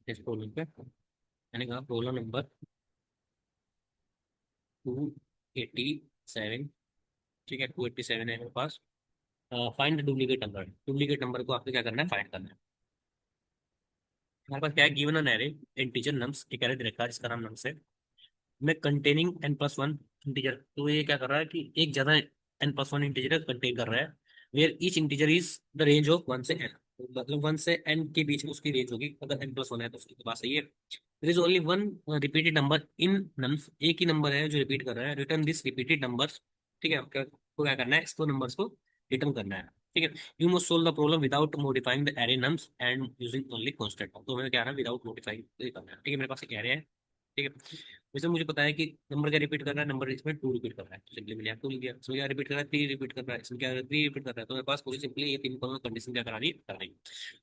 Speaker 1: इस प्रॉब्लम पे मैंने कहा प्रॉब्लम नंबर 287, ठीक है, 287 है मेरे पास। Find duplicate number, duplicate number को आपको क्या करना है, फाइंड करना है। हमारे पास क्या है, given an array integer nums, एक एरे दे रखा है जिसका नाम नम्स है, में कंटेनिंग n+1 इंटीजर। तो ये क्या कर रहा है कि एक ज्यादा n+1 इंटीजर कंटेन कर रहा है, where each integer is the range of 1 से n, मतलब 1 से n के बीच में उसकी रेंज होगी, अगर n+1 है तो उसकी बात सही है। There is only one repeated number in nums, एक ही नंबर है जो रिपीट कर रहा है, रिटर्न दिस रिपीटेड नंबर्स, ठीक है। आपको क्या करना है, इसको नंबर्स को रिटर्न करना है, ठीक है। You must solve the problem without modifying the array nums and using only constant, तो हमें क्या है, विदाउट मॉडिफाइंग करना है, ठीक है। मेरे पास एक एरे है, ठीक है। वैसे मुझे पता है कि नंबर क्या रिपीट कर रहा है, नंबर इसमें 2 रिपीट कर रहा है, तो सिंपली मैंने यहाँ 2 लिख दिया। इसमें क्या रिपीट कर रहा है, 3 रिपीट कर रहा है, इसमें क्या 3 रिपीट कर रहा है, तो मेरे पास मुझे सिंपली ये तीन कंडीशन क्या करानी करनी है।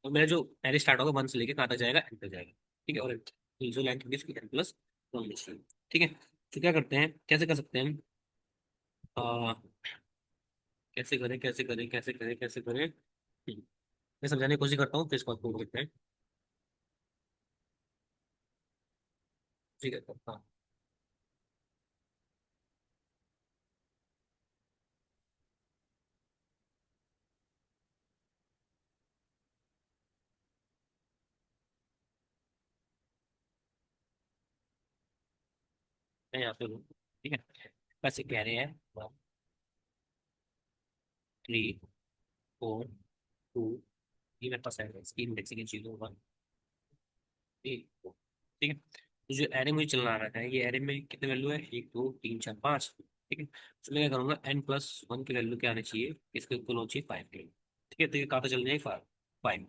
Speaker 1: और मेरा जो एरे स्टार्ट होगा 1 से लेके कहाँ तक जाएगा, एन तक जाएगा, ठीक है। और जो लाइन होगी उसकी n+1, ठीक है। तो क्या करते हैं, कैसे कर सकते हैं हम, आ, कैसे करें कैसे करें कैसे करें कैसे करें, मैं समझाने की कोशिश करता हूँ, फिर इसको आपको करते हैं, ठीक है। हाँ, मैं यहाँ पे हूँ, ठीक है। बस ये कह रहे हैं 1, 3, 4, 2, ये मेरे पास है, इसकी इंडेक्सिंग 0, 1, 1, 2, ठीक है। तो जो एरे मुझे चलना आ रहा है, ये एरे में कितने वैल्यू है, 1, 2, 3, 4, 5, ठीक है। तो मैं क्या करूंगा, n+1 की वैल्यू क्या आनी चाहिए, इसके इक्वल होनी चाहिए 5 के, ठीक है। तो ये कहाँ तक चल जाएगी, 5,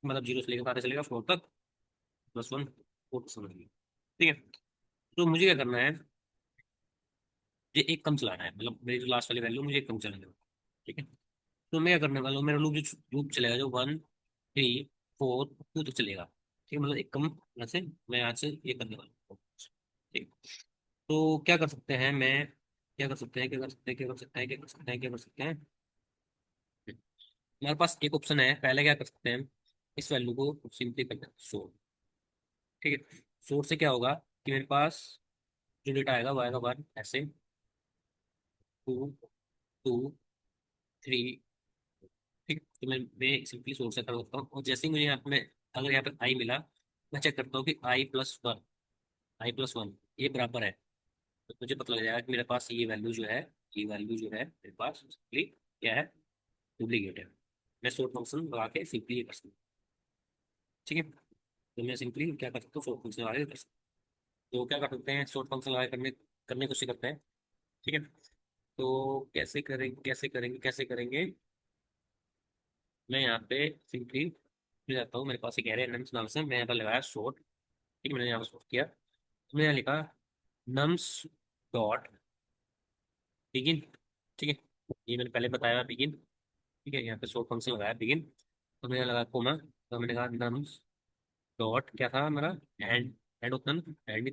Speaker 1: मतलब 0 से लेकर कहाँ तक चलेगा, 4 तक, +1, 4 तक समझ लीजिए, ठीक है। तो मुझे क्या करना है, ये एक कम चलाना है, मतलब मेरी जो लास्ट वाली वैल्यू मुझे एक कम चलाना है, ठीक है। तो मैं क्या करने वाला हूँ, मेरा लूप जो लूप चलेगा, जो 1, 3, 4, 2 तक चलेगा, ठीक है। मतलब एक कम यहाँ से मैं यहाँ से ये करने वाला हूँ, ठीक। तो क्या कर सकते हैं, मैं क्या कर सकते हैं, क्या कर सकते हैं, क्या कर सकते हैं, क्या कर सकते हैं, क्या कर सकते हैं। हमारे पास एक ऑप्शन है, पहले क्या कर सकते हैं, इस वैल्यू को सिंपली करते हैं सोर्ट, ठीक है। सोर्ट से क्या होगा कि मेरे पास जो डेटा आएगा वो आएगा 1, ऐसे 2, 2, 3, ठीक है। तो मैं सिंपली सोर्स से कर सकता हूँ, और जैसे ही मुझे यहाँ पे अगर यहाँ पे आई मिला, मैं चेक करता हूँ कि I+1 ये बराबर है, तो मुझे पता लग जाएगा कि मेरे पास ये वैल्यू जो है, ये वैल्यू जो है मेरे पास सिंपली क्या है, डुप्लीकेट है। मैं सोर्ट फंक्शन लगा के सिंपली ये कर सकता हूँ, ठीक है। तो मैं सिंपली क्या कर सकता हूँ, सोर्ट फंक्शन लगा के कर सकता हूँ। तो क्या कर सकते हैं, सोर्ट फंक्शन लगा के करने करने की कोशिश करते हैं, ठीक है। तो कैसे करेंगे कैसे करेंगे कैसे करेंगे, मैं यहाँ पे सिंपली ले जाता हूँ, मेरे पास एक एरे नम्स नाम से, मैं यहाँ पर लगाया सोर्ट, ठीक है। मैंने यहाँ पर सोर्ट किया, तो मैंने यहाँ लिखा नम्स डॉट बिगिन, ठीक है। ये मैंने पहले बताया बिगिन, ठीक है। यहाँ पे सोर्ट फंक्शन लगाया बिगिन, तो मैंने लगा कोमा, तो मैंने कहा नम्स डॉट क्या था हमारा, एंड, एंड उतना एंड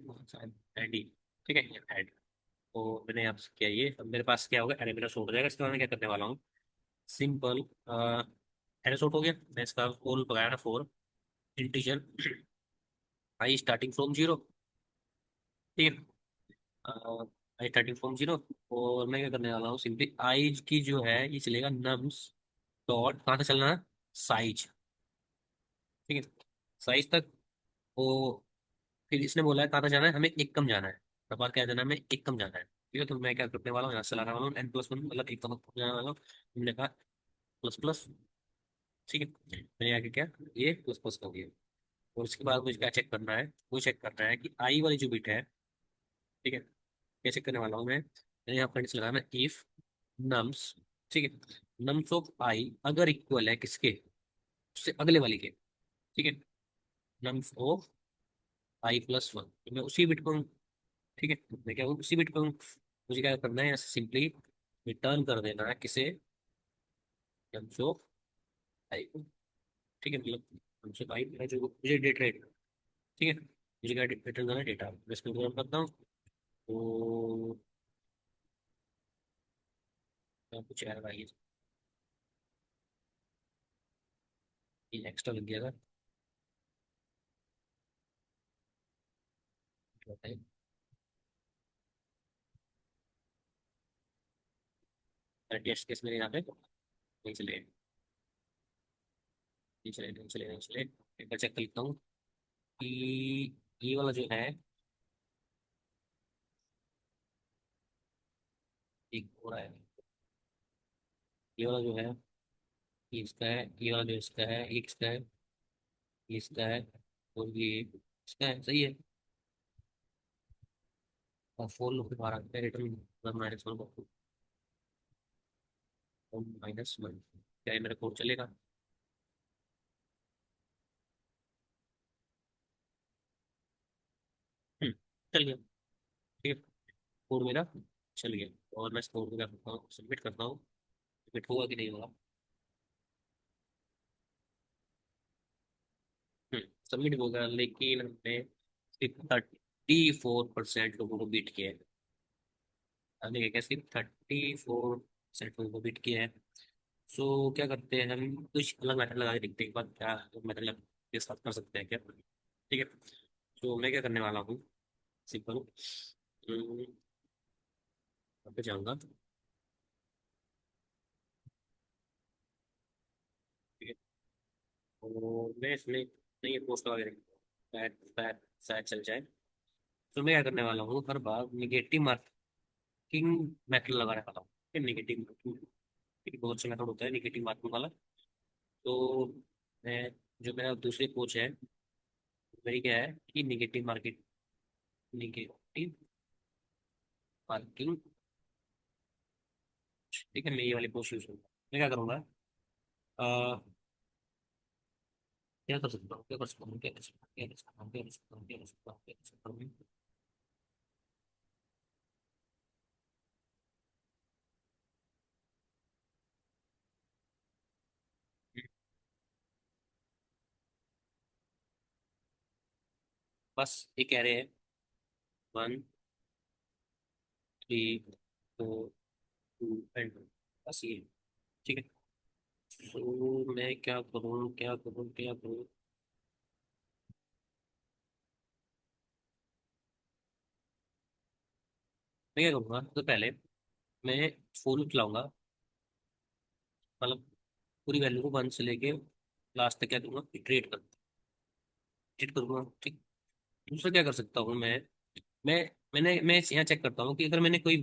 Speaker 1: एंड ही, ठीक है, एंड। तो मैंने यहाँ से किया ये, अब मेरे पास क्या होगा, एरे मेरा शॉर्ट हो जाएगा। इसके बाद मैं क्या करने वाला हूँ, सिंपल एरे शॉर्ट हो गया, मैं इसका फॉर लगाया ना, for integer I starting from 0, ठीक है। आई स्टार्टिंग फ्रॉम 0, और मैं क्या करने वाला हूँ, सिंपली आई की जो है ये चलेगा नम्स डॉट कहाँ तक चलना है, साइज, ठीक है, साइज तक। तो फिर इसने बोला है कहाँ तक जाना है, हमें एक कम जाना है। हर बार क्या जाना है, हमें एक कम जाना है। ठीक है, तो मैं क्या करने वाला हूँ, यहाँ से लगाने वाला हूँ n+1, मतलब एक कम जाने वाला हूँ। हमने कहा प्लस प्लस। ठीक है, मैंने आगे क्या, ये प्लस प्लस कर दिया। और उसके बाद मुझे क्या चेक करना है, वो चेक करना है कि आई वाली जो बिट है, ठीक है, क्या चेक करने वाला हूँ मैंने यहाँ कंडीशन लगाना है, इफ नम्स, ठीक है, नम्स ऑफ आई अगर इक्वल है किसके, उससे अगले वाली के। ठीक है, नम्स ऑफ i+1, तो मैं उसी बिट को, ठीक है, मैं क्या हूँ, उसी बिट को मुझे क्या करना है, ऐसे सिंपली रिटर्न कर देना है किसे, नम्स ऑफ आई को। ठीक है, मतलब नम्स ऑफ आई है जो मुझे डेट रेट, ठीक है, मुझे क्या रिटर्न करना है, डेटा। मैं इसको रिटर्न करता हूँ, तो क्या कुछ आएगा, ये एक्स्ट्रा लग गया था, बताइए। टेस्ट केस मेरे यहाँ पे नहीं चले, नहीं चले, नहीं चले, नहीं चले। एक बार चेक कर लेता हूँ कि ये वाला जो है, एक हो रहा है, ये वाला जो है, ये इसका है, ये वाला जो इसका है, ये किसका है, ये इसका है, और ये इसका है, सही है। और फोर लूप के बाहर आता है, रिटर्न -1 क्या ये मेरा कोड चलेगा। हम्म, चल गया। ठीक है, कोड मेरा चल गया। और मैं इस कोड को क्या करता हूँ, सबमिट करता हूँ, सबमिट होगा कि नहीं होगा। सबमिट होगा, लेकिन हमने सिर्फ 34% लोगों को बीट किया है। हमने क्या, सिर्फ 34% लोगों को बीट किया है। सो क्या करते हैं, हम कुछ अलग मेथड लगा के देखते हैं एक बार, क्या मेथड के साथ कर सकते हैं क्या। ठीक है, तो मैं क्या करने वाला हूँ, सिंपल, यहाँ पे जाऊँगा। ठीक है, तो मैं इसमें नहीं, ये पोस्ट वगैरह शायद शायद शायद चल जाए। तो मैं क्या करने वाला हूँ, हर बार निगेटिव मार्किंग मेथड लगाने वाला हूँ। निगेटिव मार्किंग एक बहुत अच्छा मेथड होता है, निगेटिव मार्किंग वाला। तो मैं, जो मेरा दूसरी कोच है, वही क्या है कि निगेटिव मार्किंग, ठीक है, मैं ये वाली कोच यूज करूँगा। मैं क्या करूँगा, अ, क्या कर सकता हूँ, क्या कर सकता हूँ, क्या कर सकता हूँ, क्या कर सकता हूँ, क्या कर सकता हूँ, क्या कर सकता हूँ, क्या कर सकता हूँ। बस ये कह रहे हैं 1 3 4 2 एंड, बस ये, ठीक है। तो मैं क्या करूँ, क्या करूँ, क्या करूँ। मैं क्या करूँगा, तो पहले मैं फोन चलाऊंगा, मतलब पूरी वैल्यू को 1 से लेके लास्ट तक क्या करूँगा, इटरेट करूँगा। ठीक, दूसरा क्या कर सकता हूँ मैं मैं यहाँ चेक करता हूँ कि अगर मैंने कोई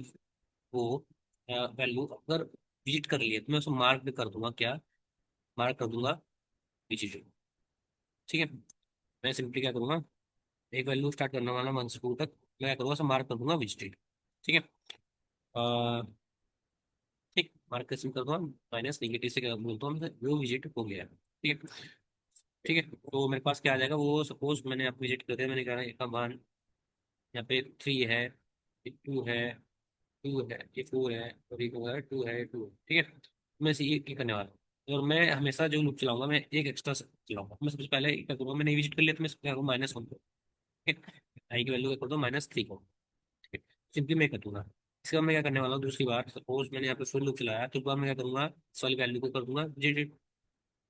Speaker 1: वो वैल्यू अगर विजिट कर लिया, तो मैं उसको मार्क भी कर दूंगा, क्या मार्क कर दूंगा, विजिट। ठीक है, मैं सिंपली क्या करूंगा, एक वैल्यू स्टार्ट करने वाला 1 से 2 तक, मैं क्या करूंगा, सब मार्क कर दूंगा विजिटेड। ठीक है, अ, ठीक, मार्क कैसे कर दूंगा, माइनस निगेटिव से क्या बोलता हूँ, वो विजिट हो गया। ठीक है, ठीक है, तो मेरे पास क्या आ जाएगा, वो सपोज मैंने आप विजिट कर दिया, मैंने कहा एक का मान यहाँ पे 3 है, ये 2 है, 2 है, ये 4 है, और ये क्या है, 2 है, 2 है। ठीक है, मैं इसे ये करने वाला हूँ, और मैं हमेशा जो लूप चलाऊंगा, मैं एक एक्स्ट्रा चलाऊंगा। मैं सबसे पहले क्या करूंगा, मैंने विजिट कर लिया, तो मैं क्या करूँगा, -1 को, ठीक है, आई की वैल्यू क्या कर दो, -3 को। ठीक है, सिंपली मैं कर दूंगा। इसके बाद मैं क्या करने वाला हूँ, दूसरी बार सपोज मैंने यहाँ पे फुल लूप चलाया, तो इस बार मैं क्या करूंगा, इस वाली वैल्यू को कर दूंगा विजिट।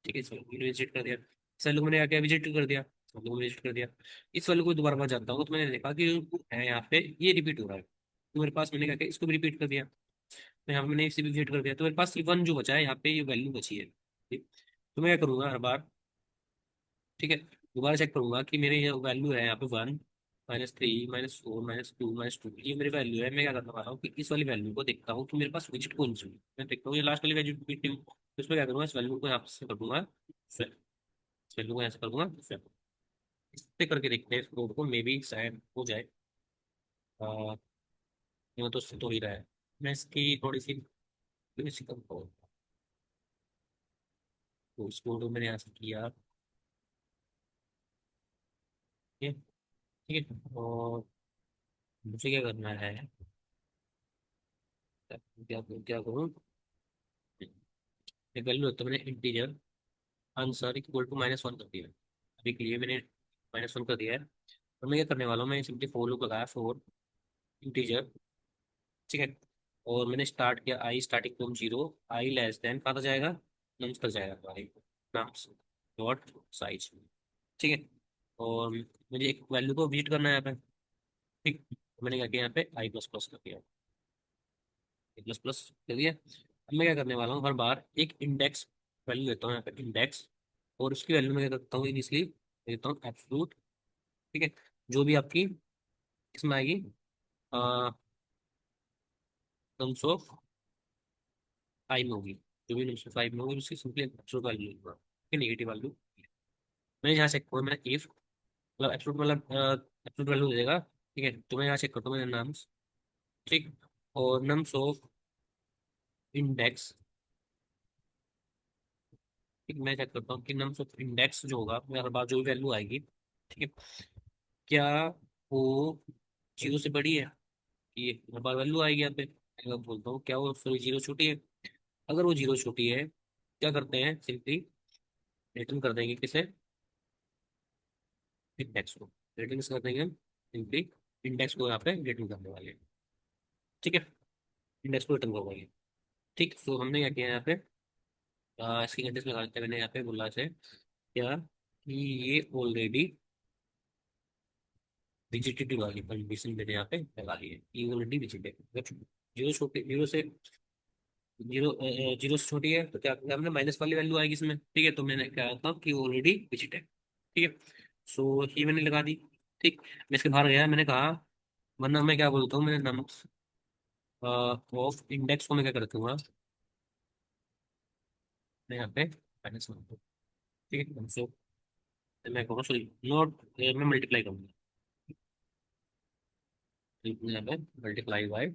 Speaker 1: ठीक है, इस वाली विजिट कर दिया, इस वैल्यू को मैंने क्या विजिट कर दिया, इस वैल्यू को विजिट कर दिया। इस वैल्यू को दोबारा मैं जाता हूँ, तो मैंने देखा कि जो है यहाँ पे ये रिपीट हो रहा है, तो मेरे पास मैंने क्या किया, इसको भी रिपीट कर दिया। तो यहाँ पे मैंने इसे भी विजिट कर दिया, तो मेरे पास 1 जो बचा है यहाँ पे, ये वैल्यू बची है। ठीक, तो मैं क्या करूंगा हर बार, ठीक है, दोबारा चेक करूंगा कि मेरे ये वैल्यू है यहाँ पे 1 -3 -4 -2 -2, ये मेरी वैल्यू है। मैं क्या करने वाला हूँ कि इस वाली वैल्यू को देखता हूँ कि मेरे पास विजिट कौन सी है। मैं देखता हूँ ये लास्ट वाली वैल्यू, तो इसमें क्या करूँगा, इस वैल्यू को यहाँ से कर दूंगा फिर, इस वैल्यू को यहाँ से कर दूंगा फिर, इस पे करके देखते हैं इस कोड को, मे बी शायद हो जाए। ये तो उससे तो ही रहा है। मैं इसकी थोड़ी सी सी कम तो इस कोड को मैंने यहाँ से किया। ठीक है, ठीक है। और मुझे क्या करना है, क्या क्या करूँ, एक वैल्यू तो मैंने इंटीजर आंसर इक्वल टू -1 कर दिया। अभी के लिए मैंने -1 कर दिया है। और मैं क्या करने वाला हूँ, मैं सिंपली फॉर लूप लगाया, फॉर इंटीजर, ठीक है। और मैंने स्टार्ट किया I starting from 0, I less than कहाँ तक जाएगा, नम्स तक जाएगा, आई नम्स डॉट साइज, ठीक है। और मुझे एक वैल्यू को विजिट करना है यहाँ पे, ठीक। तो मैंने क्या किया, यहाँ पे आई प्लस प्लस कर दिया, आई प्लस प्लस कर दिया। अब मैं क्या करने वाला हूँ, हर बार एक इंडेक्स वैल्यू लेता हूँ यहाँ पे, इंडेक्स। और उसकी वैल्यू मैं क्या करता हूँ, इनिशियली देता हूँ एब्सोल्यूट, ठीक है। जो भी आपकी इसमें आएगी नम्स ऑफ आई में होगी, जो भी नम्स ऑफ आई में होगी उसकी सिंपली एब्सोल्यूट वैल्यू लूंगा, नेगेटिव वैल्यू। मैंने यहाँ चेक किया, मैंने इफ मतलब एब्सोल्यूट मतलब एब्सोल्यूट वैल्यू दे देगा, ठीक है। तो मैं यहाँ चेक करता हूँ मेरे नम्स, ठीक। और नम्स ऑफ इंडेक्स, ठीक। मैं चेक करता हूँ कि नम्स ऑफ इंडेक्स जो होगा, मैं हर बार जो भी वैल्यू आएगी, ठीक है, क्या वो 0 से बड़ी है, ये हर बार वैल्यू आएगी यहाँ पे। मैं बोलता हूँ क्या वो सॉरी 0 छोटी है। अगर वो 0 छोटी है, क्या करते हैं, सिंपली रिटर्न कर देंगे किसे, इंडेक्स को। रिटर्न कर देंगे हम सिंपली, इंडेक्स को यहाँ पे रिटर्न करने वाले हैं, ठीक है। इंडेक्स को रिटर्न कर देंगे, ठीक। तो हमने क्या किया यहाँ पे, इसकी कंडीशन लगा देते हैं, मैंने यहाँ पे बोला से क्या कि ये ऑलरेडी विजिटेड वाली कंडीशन मैंने यहाँ पे लगा ली है, ये ऑलरेडी विजिटेड। अगर जीरो छोटे, जीरो से जीरो, जीरो से छोटी है तो क्या करना है, हमने माइनस वाली वैल्यू आएगी इसमें, ठीक है। तो मैंने क्या था कि ऑलरेडी विजिटेड, ठीक है। सो ये मैंने लगा दी, ठीक। मैं इसके बाहर गया, मैंने कहा, वरना मैं क्या बोलता हूँ, मैंने नम्स ऑफ इंडेक्स को मैं क्या कर दूंगा, मैं यहाँ पे -1, ठीक है। सो मैं कहूँगा सॉरी नॉट, मैं मल्टीप्लाई करूंगा, यहाँ पे मल्टीप्लाई बाई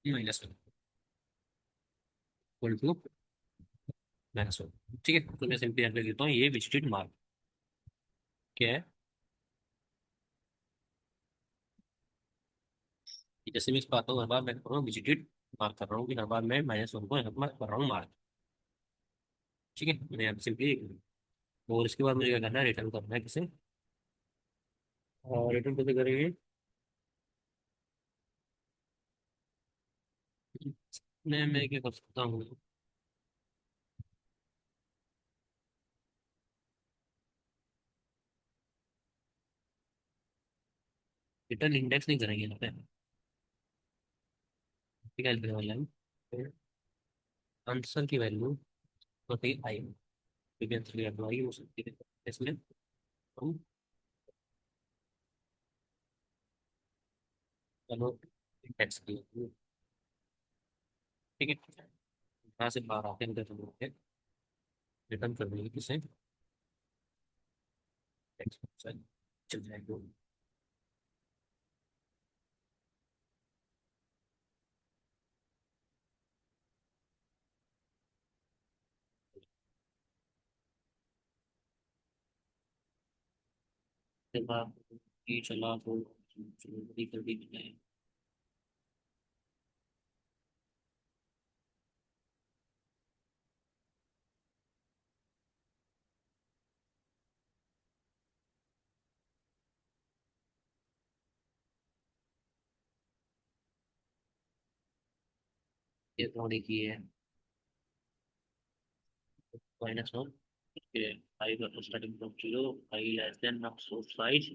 Speaker 1: -1 इक्वल टू -1, ठीक है। तो मैं सिंपली यहाँ पे लिखता हूँ ये विजिटेड मार्क क्या है, कि जैसे मैं इस पाता हूँ हर बार मैं कर रहा हूँ विजिटेड मार्क कर रहा हूँ, कि हर बार मैं -1 को यहाँ पर कर रहा हूँ मार्क, ठीक है। मैंने यहाँ पे सिंपली, और इसके बाद मुझे क्या करना है, रिटर्न करना है किसे, और रिटर्न कैसे करेंगे, मैं क्या कर सकता हूँ, रिटर्न इंडेक्स नहीं करेंगे यहाँ पे, क्या करने वाला है, आंसर की वैल्यू होती है आई, क्योंकि आंसर की वैल्यू आई हो सकती है इसमें हम, चलो इंडेक्स की ठीक है। यहाँ से बाहर आते हैं तो रिटर्न कर देंगे किसे, टेक्स्ट चल जाएगा। जब आप ये चला तो चलो बड़ी कर दी मैंने, ये थोड़ी की है -1, फिर आई का starting from 0, I less then of source size,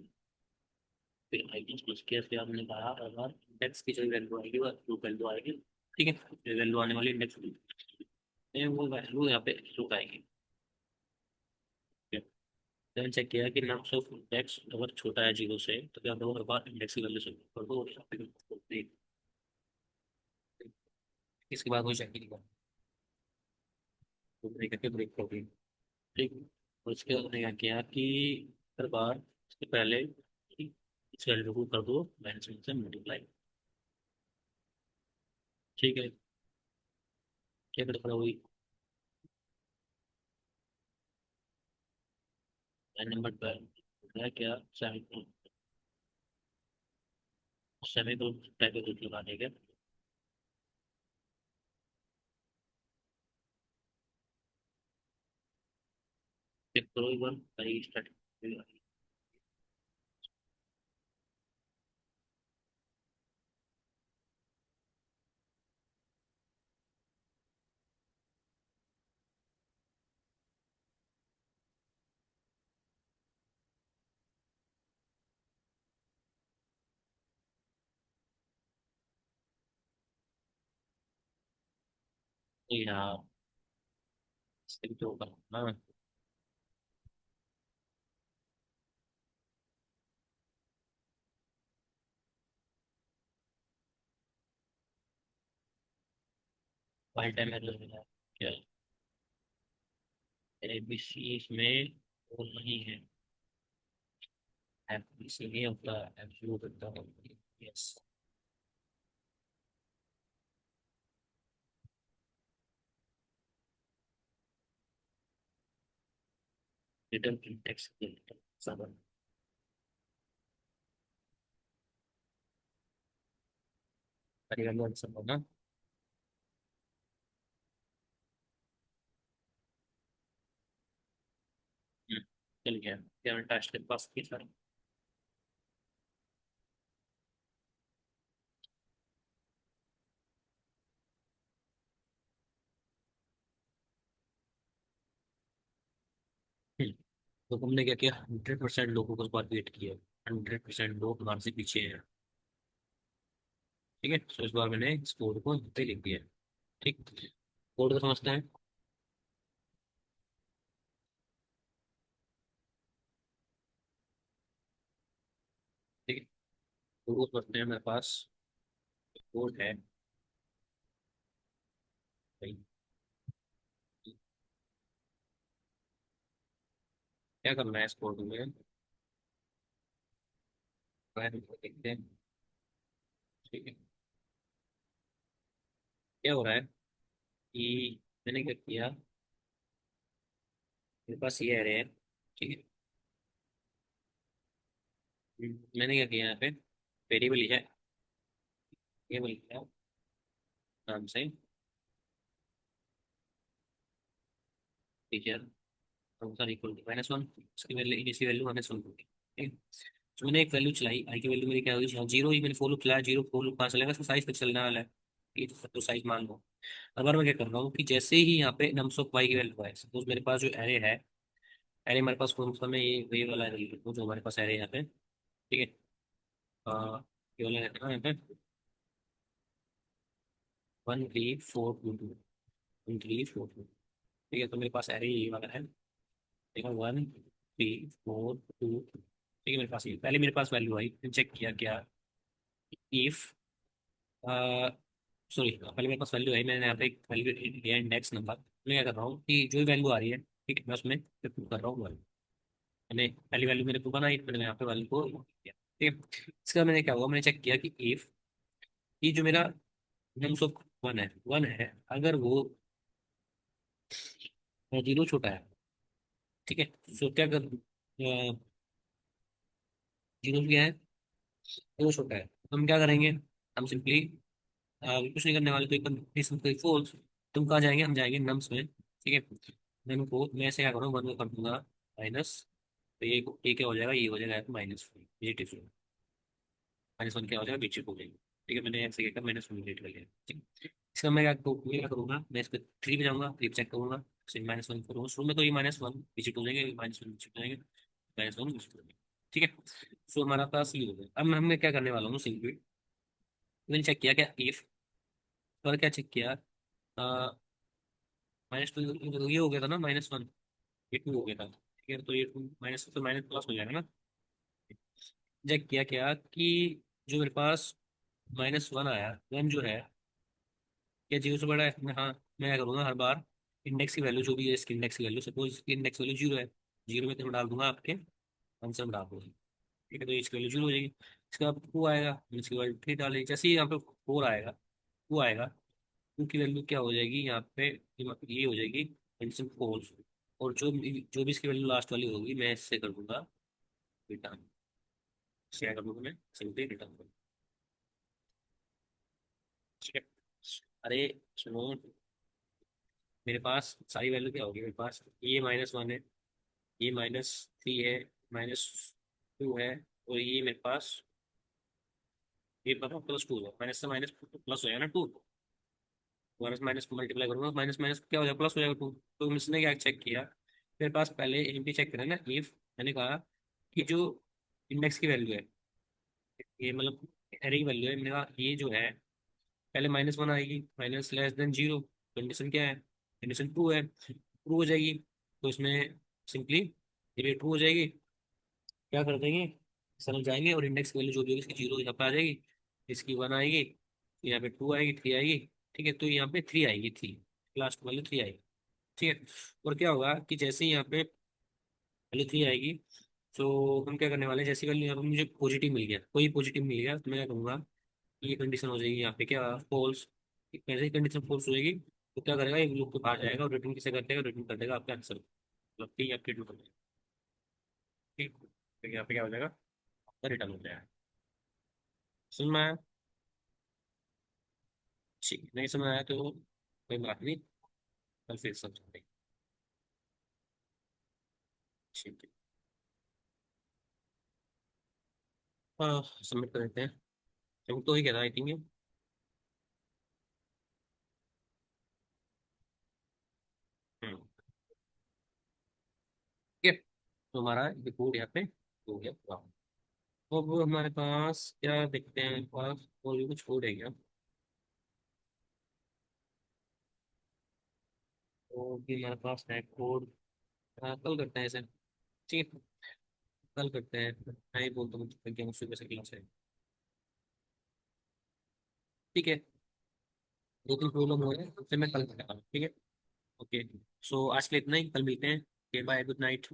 Speaker 1: फिर आई प्लस प्लस के फिर हमने कहा अगर इंडेक्स की जो वैल्यू आएगी वो ट्रू वैल्यू आएगी, ठीक है। वैल्यू आने वाली इंडेक्स में वो वैल्यू यहाँ पे ट्रू आएगी, ठीक है। मैंने चेक किया कि नम्स ऑफ इंडेक्स अगर छोटा है जीरो से तो क्या करो, हर बार इंडेक्स की वैल्यू से कर दो और देख, इसके बाद कोई चेक नहीं करना, तो ब्रेक करके ब्रेक कर दी। ठीक। और उसके बाद मैंने क्या किया कि हर बार इसके पहले इस वैल्यू को कर दो माइनस वन से मल्टीप्लाई। ठीक है, क्या कर पड़ा हुई, लाइन नंबर 12 है क्या, सेमी, सेमी को टाइप के रूप लगाने के। चेक करो एक बार, पहले स्टार्ट। यहाँ इसके भी तो करना ना, फाइल टाइम एरर है क्या, एबीसी इसमें वो नहीं है, एबीसी नहीं होता, एब्सोल्यूट होता है। यस, रिटर्न टेक्स्ट सब परिवार सब होना। चल गया, क्या मैं टास्क के पास की सारी। तो तुमने क्या किया, 100% लोगों को इस बार वेट किया, 100% लोग हमारे से पीछे हैं। ठीक है, तो इस बार मैंने इस कोड को पे लिख दिया। ठीक, कोड को समझते हैं। ठीक है, कोड को समझते हैं, मेरे पास कोड है भाई। क्या करना है इस कोड में, पहले को देखते हैं। ठीक है, क्या हो रहा है कि मैंने क्या किया, मेरे पास ये एरे है। ठीक है, मैंने क्या किया यहाँ पे, वेरिएबल लिखा है, वेरिएबल लिखा है नाम से टीचर, सॉरी इक्वल टू -1, उसकी वैल्यू इनिशियल वैल्यू -1 होगी। ठीक है, तो मैंने एक वैल्यू चलाई, आई की वैल्यू मेरी क्या होगी, जीरो ही, मैंने फॉर लूप चलाया, जीरो फॉर लूप कहाँ चलेगा, इसका साइज तक चलने वाला है। ये तो साइज मान लो। अब बार मैं क्या कर रहा हूँ कि जैसे ही यहाँ पे नम्स ऑफ वाई की वैल्यू है, सपोज मेरे पास जो एरे है, एरे हमारे पास कौन सा, मैं ये वाला एरे लिखता हूँ जो हमारे पास एरे है यहाँ पे। ठीक है, ये वाला है ना यहाँ पे, 1 3 4 2 2, 1 3 4 2। ठीक है, तो मेरे पास एरे ये वाला है। ठीक है, 1 3 4 2। ठीक है, मेरे पास ये पहले मेरे पास वैल्यू आई, फिर चेक किया क्या, इफ, सॉरी पहले मेरे पास वैल्यू है, मैंने यहाँ पे एक वैल्यू लिया इंडेक्स नंबर। मैं क्या कर रहा हूँ कि जो भी वैल्यू आ रही है, ठीक है, मैं उसमें पुट कर रहा हूँ वैल्यू। मैंने पहली वैल्यू मेरे को बनाई, मैंने यहाँ पे वैल्यू को किया। ठीक है, इसके बाद मैंने क्या हुआ, मैंने चेक किया कि इफ, ये जो मेरा नम्स ऑफ वन है, अगर वो जीरो छोटा है, ठीक है, तो क्या कर, जीरो क्या है, जीरो छोटा है, तो हम क्या करेंगे, हम सिंपली कुछ नहीं करने वाले, तो एकदम फॉल्स। तुम कहाँ जाएंगे, हम जाएंगे नम्स में। ठीक है, नम को मैं ऐसे क्या करूँगा, वन को कर दूंगा माइनस, तो ये क्या हो जाएगा, ये हो जाएगा -1, ये डिफरेंट, -1 क्या हो जाएगा, बीच हो जाएगी। ठीक है, मैंने ऐसे क्या -1 डिलीट कर लिया। ठीक है, इसका मैं क्या करूँगा, मैं इस पर थ्री पे जाऊँगा, थ्री चेक करूँगा, फिर -1 करूँगा, शुरू में तो ये -1 विजिट हो जाएंगे, -1 विजिट हो जाएंगे, -1 विजिट हो जाएंगे। ठीक है, सो हमारा पास ये हो गया। अब मैं क्या करने वाला हूँ सिंपली, मैंने चेक किया क्या इफ, और क्या चेक किया, -2, ये हो गया था ना -1, ये 2 हो गया था। ठीक है, तो ये माइनस तो माइनस प्लस हो जाएगा ना। चेक किया क्या कि जो मेरे पास -1 आया, 1 जो है क्या जीरो से बड़ा है? हाँ। मैं क्या करूँगा हर बार, इंडेक्स की वैल्यू जो भी है इसकी इंडेक्स की वैल्यू, सपोज इसकी इंडेक्स वैल्यू 0 है, 0 में तो मैं डाल दूंगा आपके आंसर में डाल दूंगा। ठीक है, तो इसकी वैल्यू 0 हो जाएगी। इसके बाद 2 आएगा, इसके बाद 3 डालेंगे, जैसे ही यहाँ पे 4 आएगा, 2 आएगा, 2 की वैल्यू क्या हो जाएगी यहाँ पे, ये हो जाएगी कंडीशन फॉल्स। और जो भी इसकी वैल्यू लास्ट वाली होगी मैं इससे कर दूंगा रिटर्न, शेयर कर दूंगा मैं सिंपली रिटर्न कर। ठीक है। अरे सुनो, मेरे पास सारी वैल्यू क्या होगी, मेरे पास ये -1 है, ये -3 है, -2 है, और ये मेरे पास ये पता +2 है, माइनस से माइनस प्लस हो जाएगा ना 2, माइनस माइनस मल्टीप्लाई करूंगा, माइनस माइनस क्या हो जाएगा, प्लस हो जाएगा 2। तो इसने क्या चेक किया, मेरे पास पहले एमपी चेक करें ना, इफ मैंने कहा कि जो इंडेक्स की वैल्यू है, ये मतलब एरे की वैल्यू है, मैंने कहा ये जो है पहले -1 आएगी, -<0। कंडीशन क्या है, कंडीशन 2 है, ट्रू हो जाएगी। तो इसमें सिंपली ये ट्रू हो जाएगी, क्या कर देंगे, समझ जाएंगे, और इंडेक्स वैल्यू जो भी होगी इसकी 0 यहाँ पे आ जाएगी, इसकी 1 आएगी, यहाँ पे 2 आएगी, 3 आएगी। ठीक है, तो यहाँ पे 3 आएगी, 3 लास्ट वैल्यू 3 आएगी। ठीक है। और क्या होगा कि जैसे ही यहाँ पे वैल्यू 3 आएगी, तो हम क्या करने वाले हैं, जैसी वैल्यू यहाँ पे मुझे पॉजिटिव मिल गया, कोई पॉजिटिव मिल गया, तो मैं क्या करूँगा, ये कंडीशन हो जाएगी यहाँ पे क्या, फॉल्स। जैसे ही कंडीशन फॉल्स हो जाएगी, तो क्या करेगा, एक लूप के बाहर जाएगा और रिटर्न किसे कर देगा, रिटर्न कर देगा आपका आंसर, मतलब ठीक है, आपके रिटर्न कर देगा। ठीक, तो यहाँ पे क्या हो जाएगा, आपका रिटर्न हो जाएगा। सुन में आया? ठीक, नहीं समझ आया तो कोई बात नहीं, कल फिर समझाएंगे। ठीक है। हाँ, सबमिट कर देते हैं। हम तो ही कह रहा आई थिंक। ठीक है, तो हमारा ये कोड यहाँ पे हो गया पूरा। तो अब हमारे पास क्या देखते हैं, पास और भी कुछ कोड है क्या, तो भी हमारे पास है कोड। कल करते हैं इसे। ठीक है, कल करते हैं, मैं ही बोलता हूँ कि हम सुबह से क्लास है। ठीक है, 2 3 प्रॉब्लम हो रहे हैं, फिर मैं कल करता हूँ। ठीक है। ओके। सो आज के लिए इतना ही, कल मिलते हैं। Bye, good night.